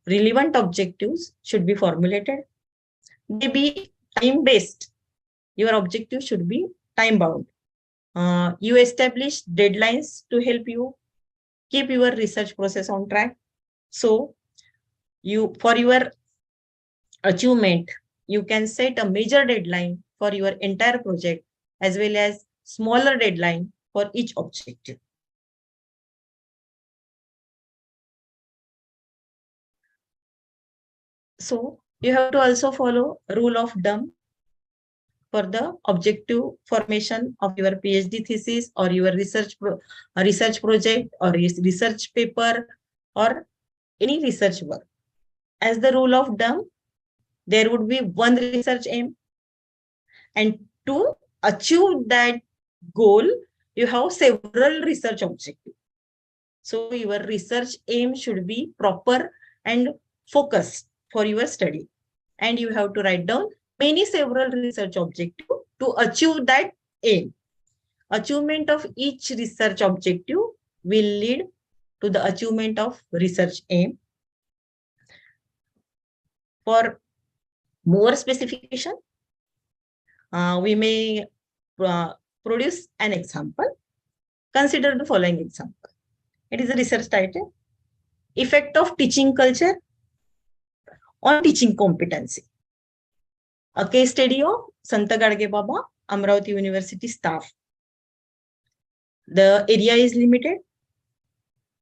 relevant objectives should be formulated. They be time-based. Your objective should be time-bound. You establish deadlines to help you keep your research process on track. So for your achievement, you can set a major deadline for your entire project as well as smaller deadline for each objective. So you have to also follow rule of thumb for the objective formation of your PhD thesis or your research project or research paper or any research work. As the rule of thumb, there would be one research aim, and to achieve that goal, you have several research objectives. So your research aim should be proper and focused for your study, and you have to write down several research objectives to achieve that aim. Achievement of each research objective will lead to the achievement of research aim. For more specification, we may produce an example. Consider the following example. It is a research title, Effect of Teaching Culture on Teaching Competency. A case study of Sant Gadge Baba, Amravati University staff. The area is limited,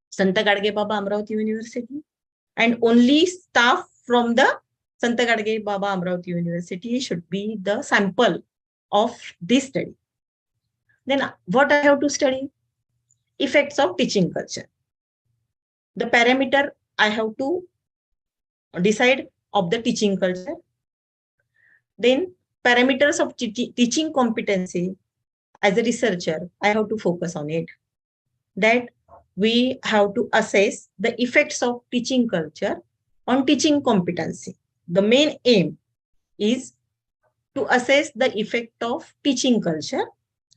Sant Gadge Baba, Amravati University, and only staff from the Sant Gadge Baba, Amravati University should be the sample of this study. Then what I have to study? Effects of teaching culture. The parameter I have to decide of the teaching culture. Then parameters of teaching competency. As a researcher, I have to focus on it. That we have to assess the effects of teaching culture on teaching competency. The main aim is to assess the effect of teaching culture.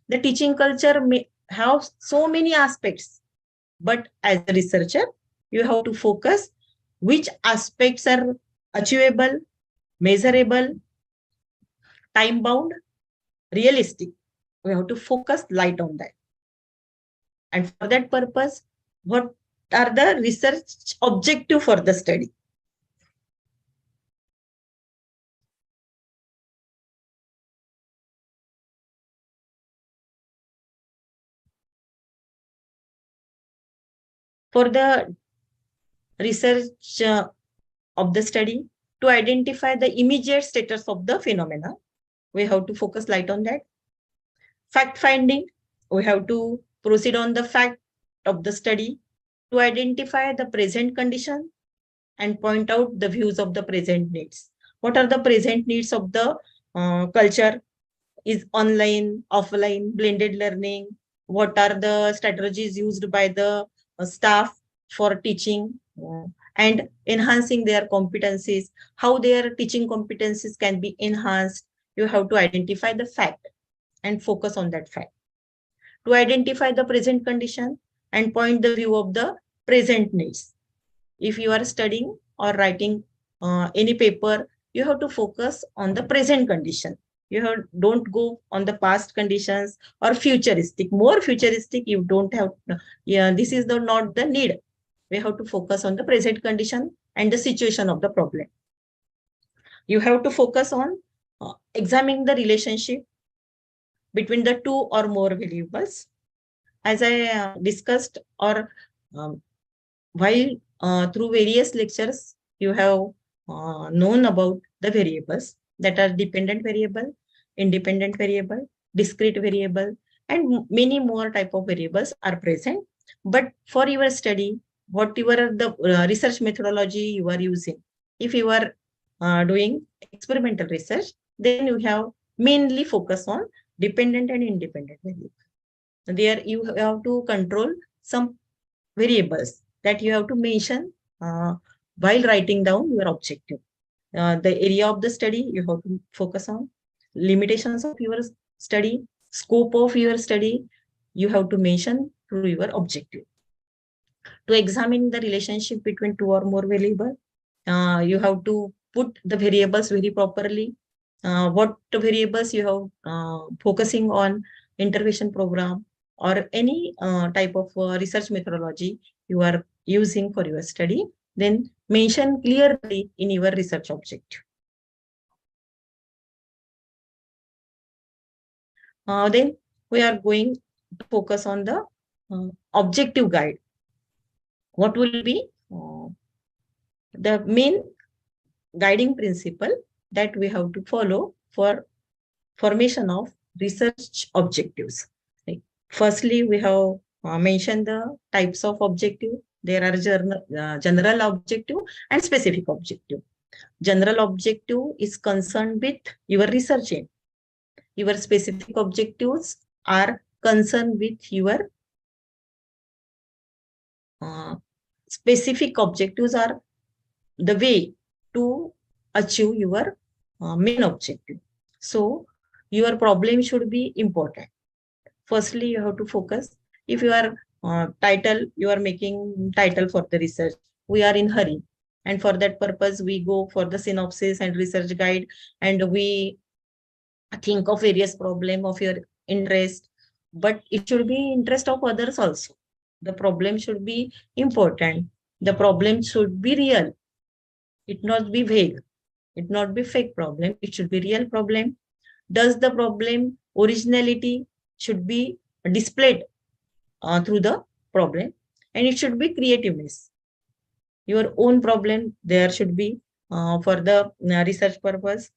The teaching culture may have so many aspects, but as a researcher, you have to focus which aspects are achievable, measurable, time-bound, realistic. We have to focus light on that. And for that purpose, what are the research objectives for the study? For the research of the study, to identify the immediate status of the phenomena, we have to focus light on that. Fact finding, we have to proceed on the fact of the study to identify the present condition and point out the views of the present needs. What are the present needs of the culture? Is online, offline, blended learning? What are the strategies used by the staff for teaching and enhancing their competencies? How their teaching competencies can be enhanced? You have to identify the fact and focus on that fact. To identify the present condition and point the view of the present needs. If you are studying or writing any paper, you have to focus on the present condition. Don't go on the past conditions or futuristic. More futuristic, you don't have. This is not the need. We have to focus on the present condition and the situation of the problem. You have to focus on examining the relationship between the two or more variables. As I discussed, or while through various lectures, you have known about the variables that are dependent variable, independent variable, discrete variable, and many more type of variables are present. But for your study, whatever the research methodology you are using, if you are doing experimental research, then you have mainly focus on dependent and independent variables. There you have to control some variables that you have to mention while writing down your objective. The area of the study you have to focus on, limitations of your study, scope of your study, you have to mention through your objective. To examine the relationship between two or more variables, you have to put the variables very properly. What variables you have focusing on, intervention program or any type of research methodology you are using for your study, then mention clearly in your research objective. Then we are going to focus on the objective guide. What will be the main guiding principle that we have to follow for formation of research objectives? Firstly, we have mentioned the types of objective. There are general objective and specific objective. General objective is concerned with your research aim. Your specific objectives are concerned with your specific objectives are the way to achieve your main objective. So your problem should be important. Firstly, you have to focus. If you are you are making title for the research, we are in hurry. And for that purpose, we go for the synopsis and research guide, and we think of various problem of your interest, but it should be interest of others also. The problem should be important. The problem should be real. It not be vague. It not be fake problem. It should be real problem. Does the problem originality should be displayed through the problem, and it should be creativeness. Your own problem there should be for the research purpose.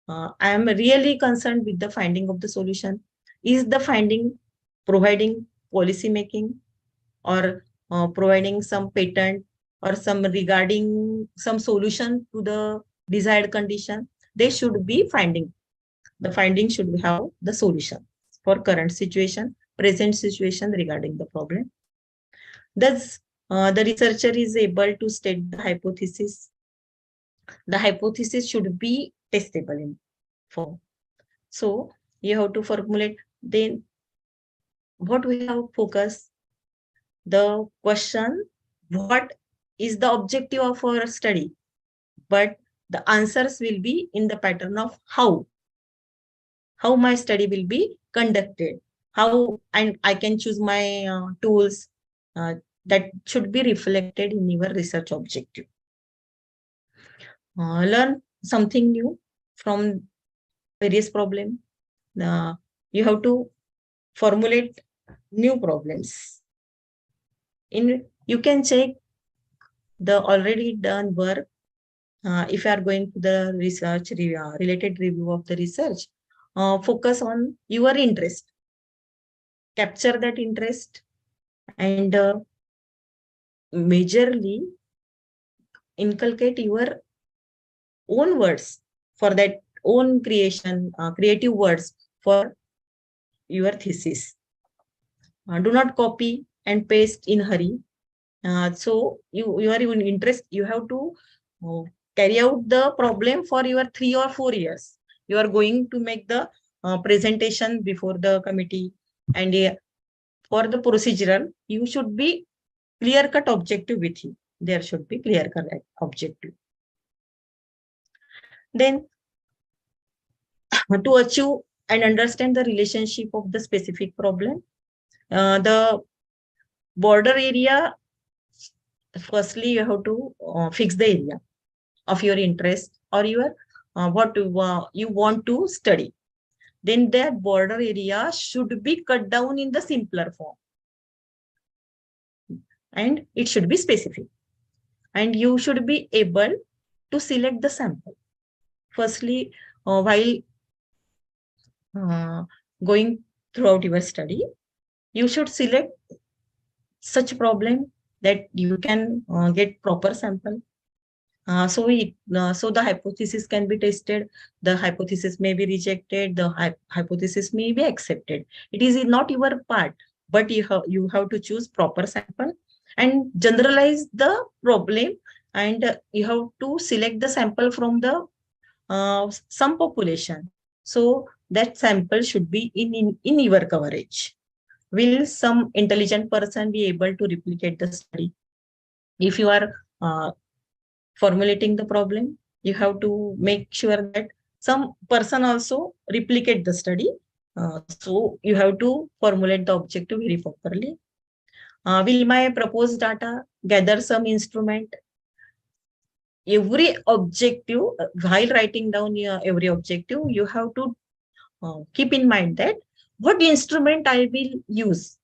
I am really concerned with the finding of the solution. Is the finding providing policy making, or providing some patent, or some regarding some solution to the desired condition? They should be finding. The finding should have the solution for current situation, present situation regarding the problem. Thus, the researcher is able to state the hypothesis. The hypothesis should be testable in form. So you have to formulate. Then what we have focus, the question, what is the objective of our study, but the answers will be in the pattern of how my study will be conducted, how, and I can choose my tools that should be reflected in your research objective. Learn something new from various problem. You have to formulate new problems. You can check the already done work. If you are going to the research related review of the research, focus on your interest, capture that interest, and majorly inculcate your own words for that own creation, creative words for your thesis. Do not copy and paste in hurry. So you are in interest, you have to carry out the problem for your 3 or 4 years. You are going to make the presentation before the committee, and for the procedural, you should be clear-cut objective with you. There should be clear-cut objective. Then to achieve and understand the relationship of the specific problem, the border area, firstly you have to fix the area of your interest, or your what you want to study. Then that border area should be cut down in the simpler form, and it should be specific, and you should be able to select the sample. Firstly, while going throughout your study, you should select such problem that you can get proper sample. So the hypothesis can be tested. The hypothesis may be rejected. The hypothesis may be accepted. It is not your part, but you have to choose proper sample and generalize the problem, and you have to select the sample from the some population. So that sample should be in your coverage. Will some intelligent person be able to replicate the study? If you are formulating the problem, you have to make sure that some person also replicate the study. So you have to formulate the objective very properly. Will my proposed data gather some instrument? Every objective, while writing down every objective, you have to keep in mind that what instrument I will use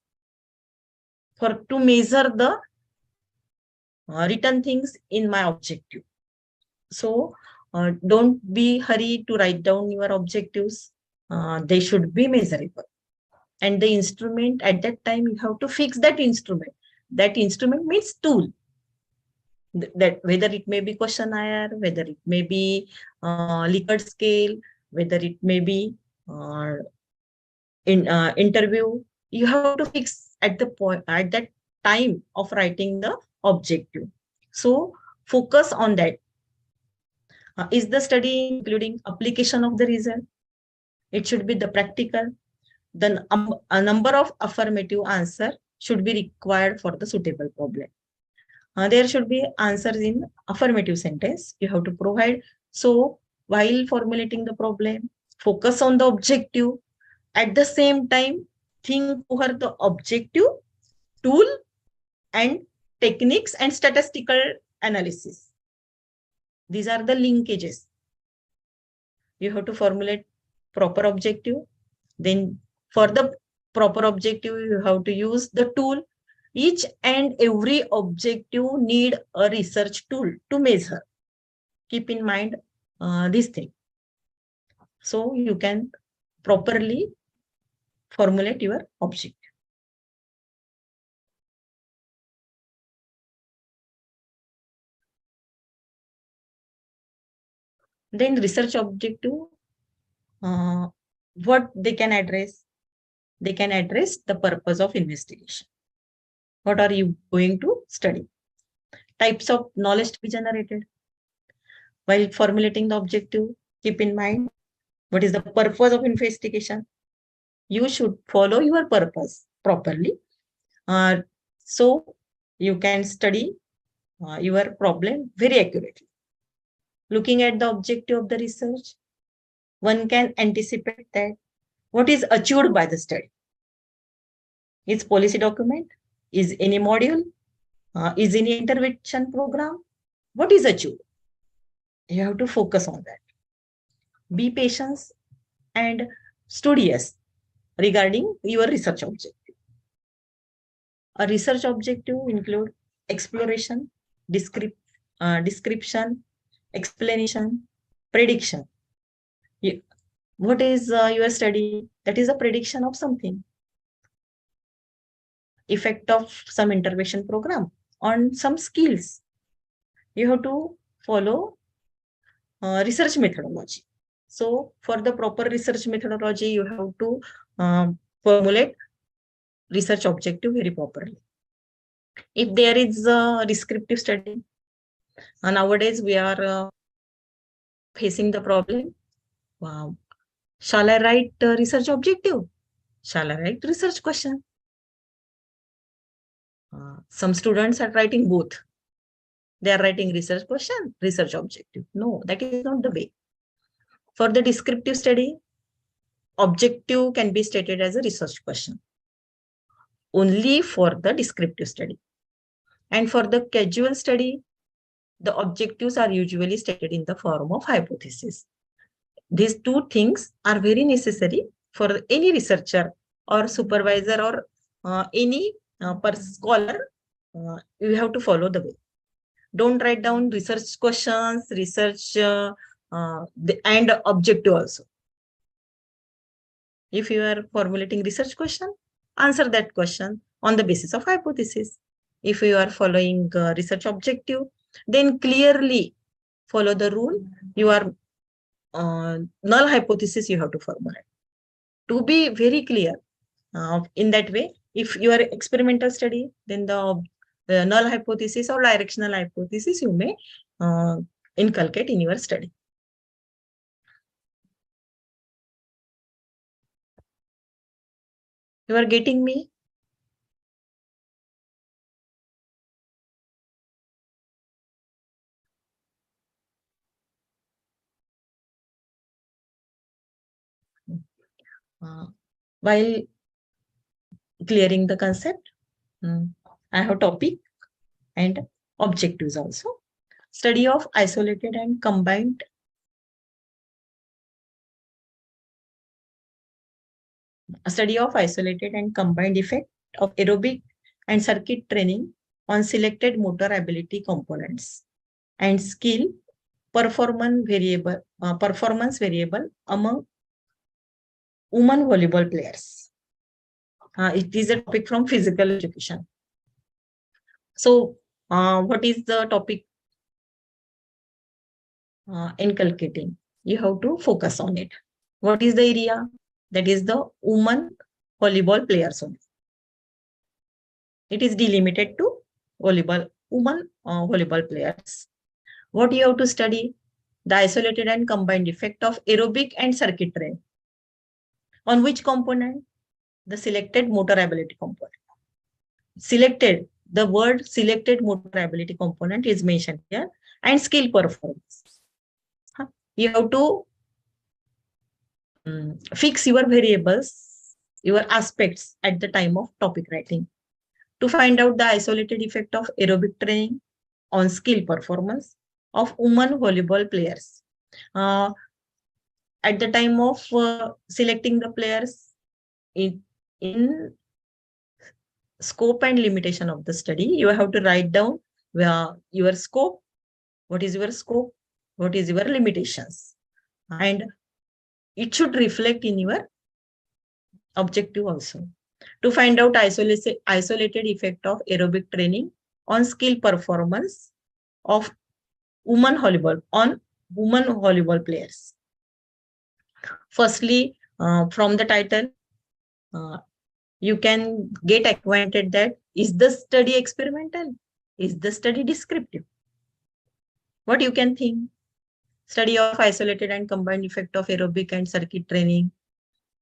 to measure the written things in my objective. So don't be hurried to write down your objectives. They should be measurable. And the instrument at that time, you have to fix that instrument. That instrument means tool. That whether it may be questionnaire, whether it may be Likert scale, whether it may be interview, you have to fix at that time of writing the objective. So focus on that. Is the study including application of the result? It should be the practical. a number of affirmative answer should be required for the suitable problem. There should be answers in affirmative sentence. You have to provide. So while formulating the problem, focus on the objective. At the same time, think over the objective, tool, and techniques and statistical analysis. These are the linkages. You have to formulate proper objective. Then for the proper objective, you have to use the tool. Each and every objective need a research tool to measure. Keep in mind this thing. So you can properly formulate your objective. Then research objective, what they can address? They can address the purpose of investigation. What are you going to study? Types of knowledge to be generated. While formulating the objective, keep in mind what is the purpose of investigation. You should follow your purpose properly. So you can study your problem very accurately. Looking at the objective of the research, one can anticipate that what is achieved by the study. Is policy document? Is any module? Is any intervention program? What is achieved? You have to focus on that. Be patient and studious regarding your research objective. A research objective include exploration, description, explanation, prediction. What is your study? That is a prediction of something. Effect of some intervention program on some skills. You have to follow research methodology. So for the proper research methodology, you have to formulate research objective very properly. If there is a descriptive study, nowadays we are facing the problem. Shall I write research objective? Shall I write research question? Some students are writing both. They are writing research question, research objective. No, that is not the way. For the descriptive study, objective can be stated as a research question only for the descriptive study. And for the casual study, the objectives are usually stated in the form of hypothesis. These two things are very necessary for any researcher or supervisor or any scholar. You have to follow the way. Don't write down research questions, research and objective also. If you are formulating research question, answer that question on the basis of hypothesis. If you are following research objective, then clearly follow the rule. You are null hypothesis you have to formulate. To be very clear, in that way, if you are experimental study, then the null hypothesis or directional hypothesis you may inculcate in your study. You are getting me? While clearing the concept, I have topic and objectives also. Study of isolated and combined effect of aerobic and circuit training on selected motor ability components and skill performance variable among women volleyball players. It is a topic from physical education. So what is the topic inculcating? You have to focus on it. What is the area? That is the women volleyball players only. It is delimited to women volleyball players. What you have to study? The isolated and combined effect of aerobic and circuit training. On which component? the selected motor ability component. Selected, the word selected motor ability component is mentioned here, and skill performance. You have to fix your variables, your aspects at the time of topic writing. To find out the isolated effect of aerobic training on skill performance of women volleyball players. At the time of selecting the players in scope and limitation of the study, you have to write down your scope, what is your scope, what is your limitations, and it should reflect in your objective also. To find out isolated effect of aerobic training on skill performance of women volleyball players. Firstly, from the title, you can get acquainted that is the study experimental, is the study descriptive. What you can think? Study of isolated and combined effect of aerobic and circuit training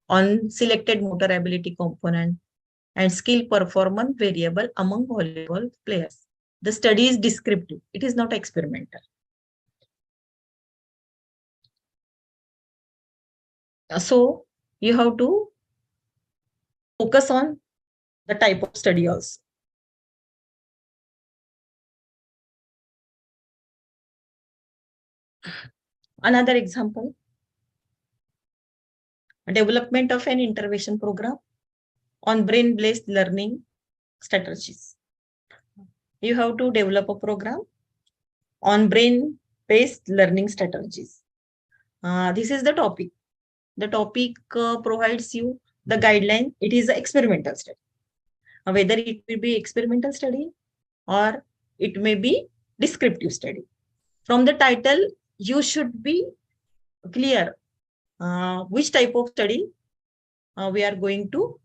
on selected motor ability component and skill performance variable among volleyball players. The study is descriptive, it is not experimental. So you have to focus on the type of study also. Another example, development of an intervention program on brain-based learning strategies. You have to develop a program on brain-based learning strategies. This is the topic. The topic provides you the guideline. It is an experimental study. Whether it will be experimental study or it may be descriptive study. From the title, you should be clear which type of study we are going to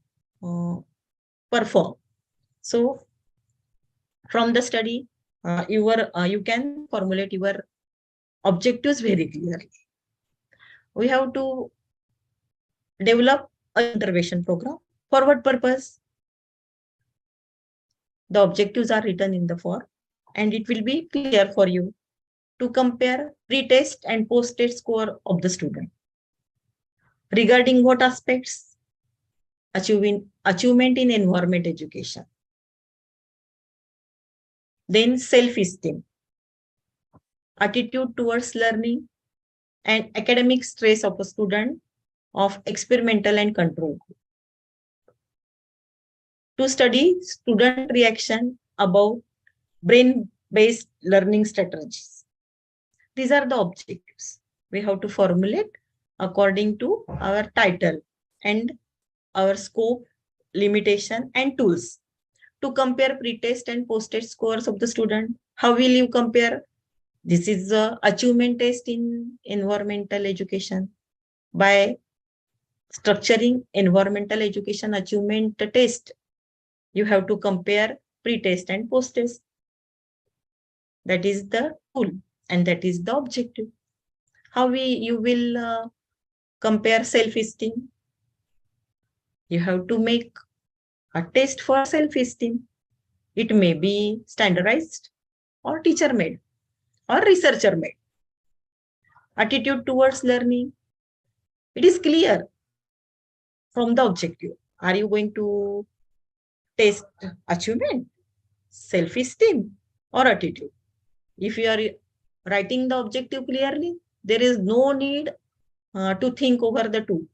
perform. So from the study, you can formulate your objectives very clearly. We have to develop an intervention program. For what purpose? The objectives are written in the form, and it will be clear for you to compare pre-test and post-test score of the student. Regarding what aspects? Achievement in environment education. Then self-esteem, attitude towards learning, and academic stress of a student of experimental and control group. To study student reaction about brain-based learning strategies. These are the objectives we have to formulate according to our title and our scope, limitation, and tools. To compare pre-test and post-test scores of the student. How will you compare? This is the achievement test in environmental education. By structuring environmental education achievement test, you have to compare pre-test and post-test. That is the tool and that is the objective. How you will compare self-esteem? You have to make a test for self-esteem. It may be standardized or teacher-made or researcher-made. Attitude towards learning. It is clear from the objective. Are you going to test achievement, self-esteem, or attitude? If you are writing the objective clearly, there is no need to think over the two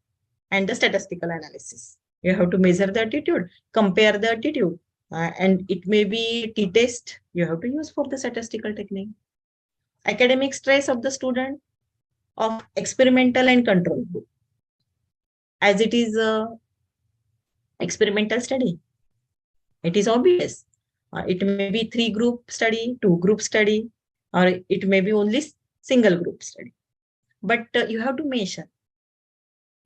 and the statistical analysis. You have to measure the attitude, compare the attitude, and it may be t-test you have to use for the statistical technique. Academic stress of the student of experimental and control group. As it is experimental study, it is obvious. It may be 3-group study, 2-group study, or it may be only single group study. But you have to mention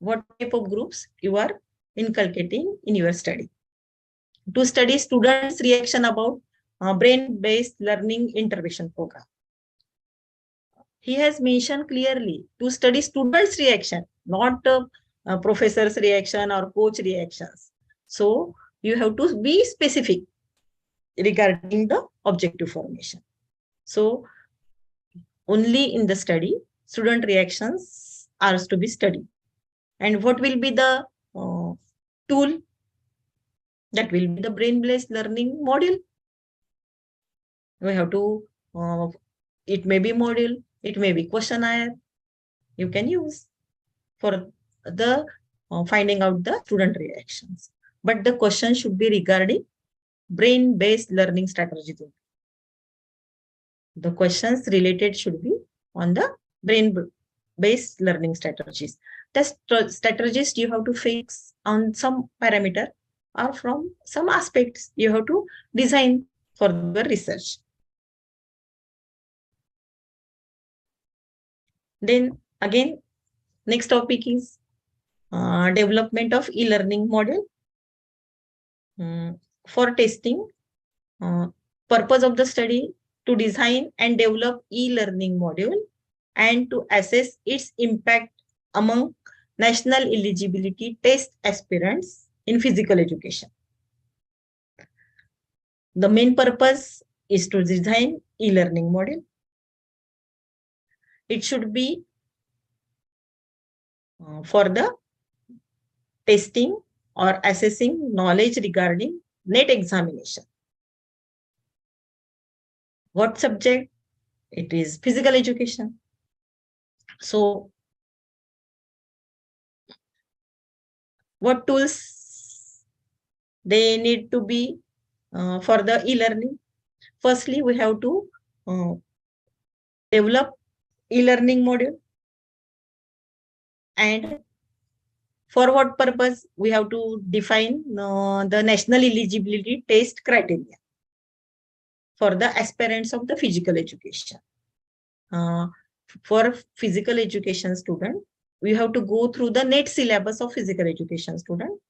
what type of groups you are inculcating in your study. To study students' reaction about brain-based learning intervention program. He has mentioned clearly to study students' reaction, not professor's reaction or coach reactions. So you have to be specific regarding the objective formation. So only in the study, student reactions are to be studied. And what will be the tool? That will be the brain-based learning module. We have to, it may be module, it may be questionnaire. You can use for the finding out the student reactions. But the question should be regarding brain-based learning strategies. The questions related should be on the brain-based learning strategies. The strategies you have to fix on some parameter or from some aspects you have to design for the research. Then again, next topic is development of e-learning model. For testing, purpose of the study to design and develop e-learning module and to assess its impact among national eligibility test aspirants in physical education. The main purpose is to design e-learning model. It should be for the testing or assessing knowledge regarding NET examination. What subject? It is physical education. So what tools they need to be for the e-learning? Firstly, we have to develop e-learning module. And for what purpose? We have to define the national eligibility test criteria for the aspirants of the physical education. For physical education student, we have to go through the NET syllabus of physical education student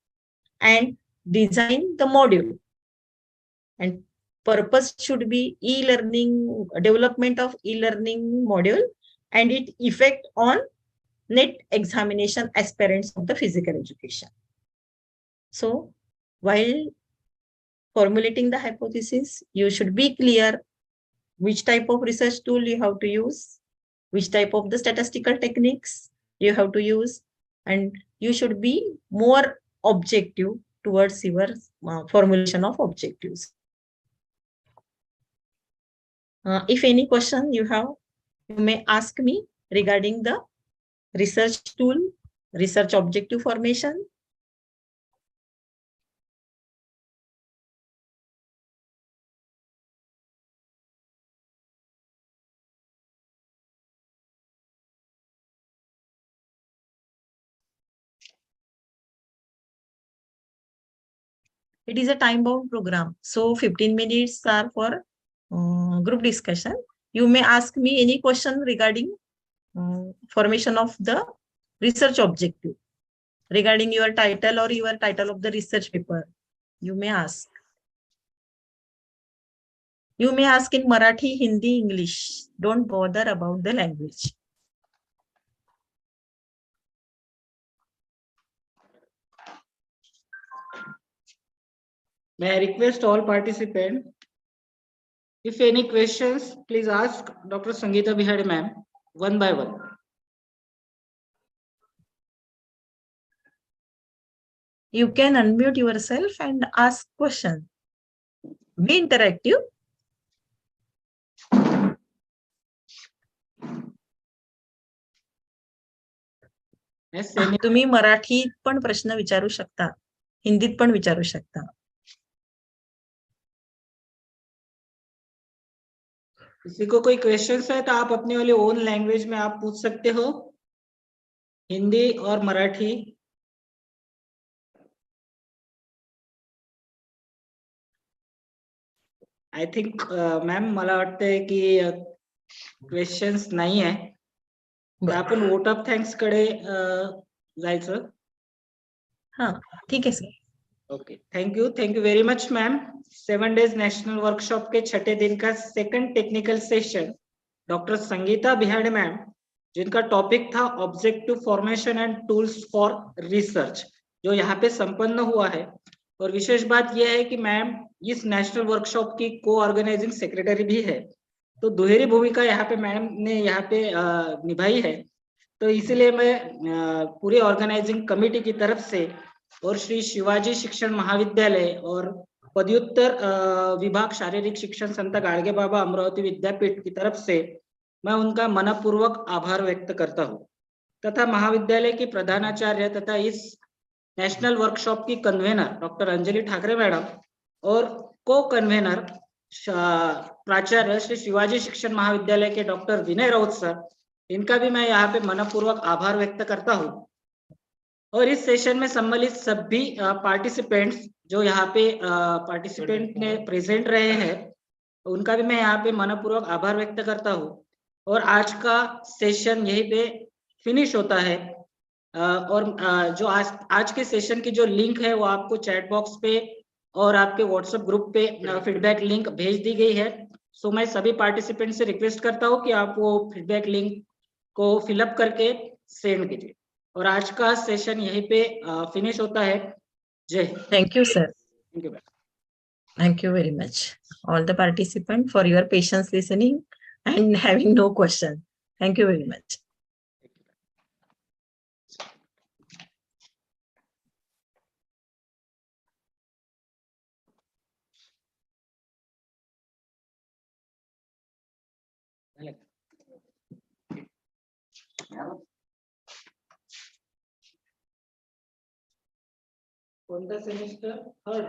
and design the module. And purpose should be e-learning, development of e-learning module and its effect on NET examination aspirants of the physical education. So while formulating the hypothesis, you should be clear which type of research tool you have to use, which type of the statistical techniques you have to use, and you should be more objective towards your formulation of objectives. If any question you have, you may ask me regarding the research tool, research objective formation. It is a time-bound program. So 15 minutes are for group discussion. You may ask me any question regarding formation of the research objective, regarding your title or your title of the research paper. You may ask. You may ask in Marathi, Hindi, English. Don't bother about the language. May I request all participants, if any questions, please ask Dr. Sangeeta Bihade ma'am one by one. You can unmute yourself and ask question. Be interactive. Yes, तुम्ही मराठीत पण प्रश्न विचारू शकता, हिंदीत पण विचारू शकता. किसी को कोई क्वेश्चंस है तो आप अपने वाली ओन लैंग्वेज में आप पूछ सकते हो, हिंदी और मराठी. आय थिंक मॅम मला वाटतंय की क्वेश्चन्स नाही आहे, तर आपण वोट ऑफ थँक्स कडे जायचं. हाँ ठीक है sir. Okay, thank you very much ma'am. 7 days national workshop के छठे दिन का second technical session doctor Sangeeta Bihade ma'am, जिनका टॉपिक था objective formation and tools for research, जो यहाँ पे संपन्न हुआ है. और विशेष बात यह है कि मैम इस नेशनल वर्कशॉप की को ऑर्गेनाइजिंग सेक्रेटरी भी है, तो दोहरी भूमिका यहाँ पे मैम ने यहाँ पे निभाई है। तो इसीलिए मैं पूरे ऑर्गेनाइजिंग कमेटी की तरफ से और श्री शिवाजी शिक्षण महाविद्यालय और पदव्युत्तर विभाग शारीरिक शिक्षण संत गाडगे बाबा अमरावती विद्यापीठ की तरफ से मैं उनका मनपूर्वक आभार व्यक्त करता हूँ, तथा महाविद्यालय की प्रधानाचार्य तथा इस नेशनल वर्कशॉप की convener doctor Anjali Thackeray madam और को कन्वेनर प्राचार्य श्री शिवाजी शिक्षण महाविद्यालय के डॉक्टर विनय राउत सर, इनका भी मैं यहाँ पे मनपूर्वक आभार व्यक्त करता हूँ। और इस सेशन में सम्मिलित सभी पार्टिसिपेंट्स जो यहाँ पे पार्टिसिपेंट ने प्रेजेंट रहे हैं, उनका भी मैं यहाँ पे मनपूर्वक आभार व्यक्त करता हूँ। और आज का सेशन यहीं पे फिनिश होता है। और जो आज के सेशन की जो लिंक है वो आपको चैट बॉक्स पे और आपके व्हाट्सएप ग्रुप पे फीडबैक लिंक भेज दी गई है। सो मैं सभी पार्टिसिपेंट से रिक्वेस्ट करता हूँ कि आप वो फीडबैक लिंक को फिलअप करके सेंड कीजिए। और आज का सेशन यहीं पे फिनिश होता है। जय Hind. Thank you, sir. Thank you. Thank you very much, all the participants, for your patience listening and having no question. Thank you very much. कोणता सेमिस्टर? थर्ड.